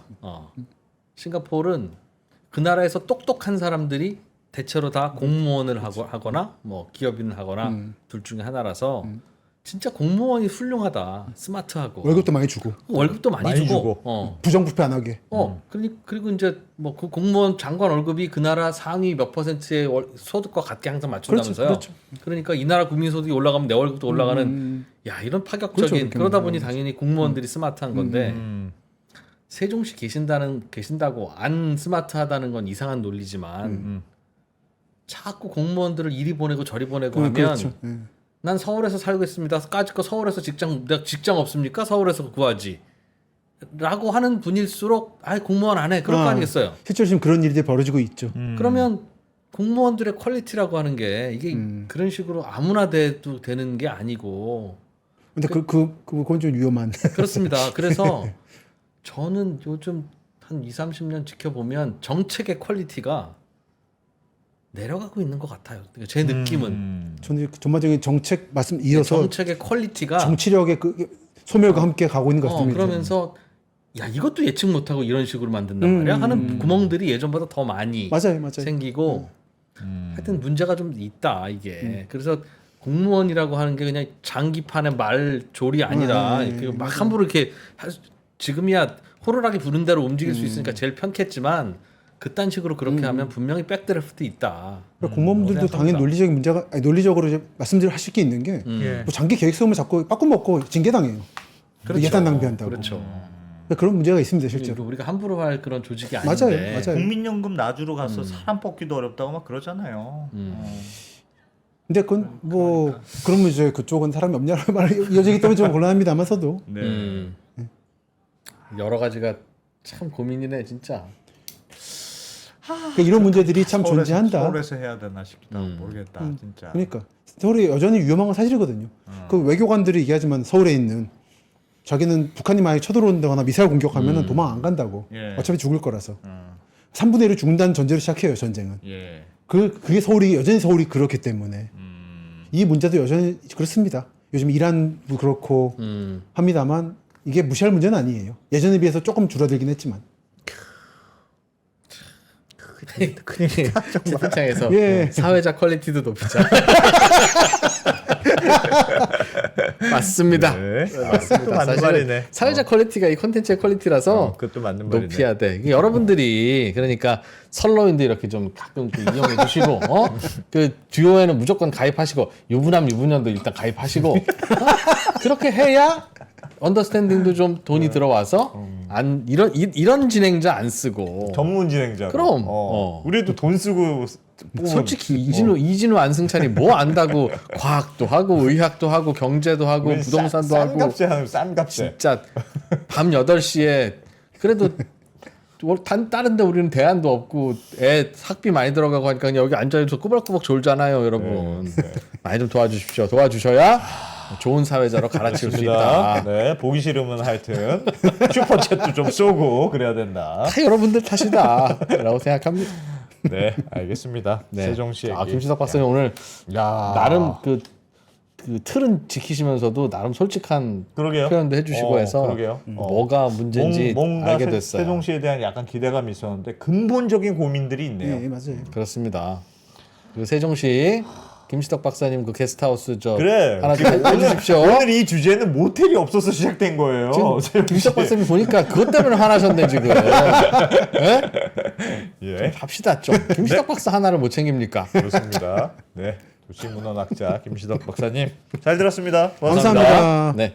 싱가포르는 그 나라에서 똑똑한 사람들이 대체로 다 공무원을 하거나 뭐 기업인을 하거나 둘 중에 하나라서 진짜 공무원이 훌륭하다, 스마트하고 월급도 많이 주고 월급도 많이 많이 주고, 주고. 부정부패 안 하게. 그리고 이제 뭐 그 공무원 장관 월급이 그 나라 상위 몇 %의 소득과 같게 항상 맞춘다면서요. 그렇죠. 그러니까 이 나라 국민 소득이 올라가면 내 월급도 올라가는 야 이런 파격적인 그렇죠, 그러다 보니 당연히 공무원들이 스마트한 건데 음. 세종시 계신다고 안 스마트하다는 건 이상한 논리지만 자꾸 공무원들을 이리 보내고 저리 보내고 하면 그렇죠. 예. 난 서울에서 살고 있습니다. 까짓 거 서울에서 내가 직장 없습니까? 서울에서 구하지. 라고 하는 분일수록 아예 공무원 안 해. 그럴 거 아니겠어요. 실제로 지금 그런 일들이 벌어지고 있죠. 그러면 공무원들의 퀄리티라고 하는 게 이게 그런 식으로 아무나 돼도 되는 게 아니고 근데 그건 좀 위험한. 그렇습니다. 그래서 저는 요즘 한 20-30년 지켜보면 정책의 퀄리티가 내려가고 있는 것 같아요. 그러니까 제 느낌은 저는 전반적인 정책 말씀 이어서 정책의 퀄리티가 정치력의 그 소멸과 함께 가고 있는 것 같습니다. 그러면서 야 이것도 예측 못하고 이런 식으로 만든단 말이야 하는 구멍들이 예전보다 더 많이 맞아요. 생기고 하여튼 문제가 좀 있다 이게. 그래서 공무원이라고 하는 게 그냥 장기판의 말조리 아니라 이렇게 막 함부로 이렇게 지금이야 호루라기 부는 대로 움직일 수 있으니까 제일 편했지만 그딴 식으로 그렇게 하면 분명히 백드래프트 있다. 그러니까 공무원들도 당연히 논리적인 문제가 논리적으로 이제 말씀드릴 하실 게 있는 게 예. 뭐 장기 계획 세우면 자꾸 빠꾸먹고 징계당해요. 예산 낭비한다고. 그렇죠. 그러니까 그런 문제가 있습니다 실제로. 우리가 함부로 할 그런 조직이 아닌데. 맞아요. 국민연금 놔주러 가서 사람 뽑기도 어렵다고 막 그러잖아요. 근데 그건 뭐 그러면 이제 그쪽은 사람이 없냐는 말이 이어지기 때문에 좀 곤란합니다만서도 네. 여러 가지가 참 고민이네 진짜. 그러니까 이런 문제들이 참 존재한다. 서울에서 해야 되나 싶다. 모르겠다. 진짜. 그러니까 서울이 여전히 위험한 건 사실이거든요. 그 외교관들이 얘기하지만 서울에 있는 자기는 북한이 만약에 쳐들어온다거나 미사일 공격하면 도망 안 간다고. 예. 어차피 죽을 거라서. 3분의 1을 죽는다는 전제로 시작해요 전쟁은. 예. 그게 여전히 서울이 그렇기 때문에 이 문제도 여전히 그렇습니다. 요즘 이란도 그렇고 합니다만 이게 무시할 문제는 아니에요. 예전에 비해서 조금 줄어들긴 했지만. 채팅창에서 예. 사회자 퀄리티도 높이자. 맞습니다. 네. 맞습니다. 또 맞는 사실은 말이네. 사회자 퀄리티가 이 콘텐츠의 퀄리티라서 그것도 맞는 말이네. 높여야 돼. 이게 여러분들이 그러니까 선로인도 이렇게 좀 가끔 이용해 주시고, 그 듀오에는 무조건 가입하시고 유부남 유부녀도 일단 가입하시고, 그렇게 해야 언더스탠딩도 좀 돈이 들어와서 이런 진행자 안 쓰고. 전문 진행자. 그럼. 우리도 돈 쓰고 뽑은- 솔직히 이진우 안승찬이 뭐 안다고 과학도 하고 의학도 하고 경제도 하고 우리 부동산도 싼 하고 값에 하는 싼 값에. 진짜 밤 8시에 그래도 다른데 우리는 대안도 없고 애 학비 많이 들어가고 하니까 그냥 여기 앉아서 꾸벅꾸벅 졸잖아요 여러분. 많이 좀 도와주십시오. 도와주셔야 좋은 사회자로 갈아치울 수 있다. 네, 보기 싫으면 하여튼 슈퍼챗도 좀 쏘고 그래야 된다. 다 여러분들 탓이다 라고 생각합니다. 네, 알겠습니다. 네. 세종시 얘기. 김시석 박사님 오늘 야, 나름 그 틀은 지키시면서도 나름 솔직한 그러게요. 표현도 해주시고 해서 그러게요. 뭐가 문제인지 뭔가 알게 됐어요. 세종시에 대한 약간 기대감이 있었는데 근본적인 고민들이 있네요. 예, 맞아요. 그렇습니다. 그리고 세종시 김시덕 박사님 그 게스트하우스 그래. 하나 좀 지금 해주십시오. 오늘 이 주제는 모텔이 없어서 시작된 거예요. 지금 김시덕 박사님 보니까 그것 때문에 화나셨네 지금. 예? 예, 합시다 좀. 김시덕 박사 하나를 못 챙깁니까? 그렇습니다. 네, 도시문헌학자 김시덕 박사님 잘 들었습니다. 감사합니다. 네.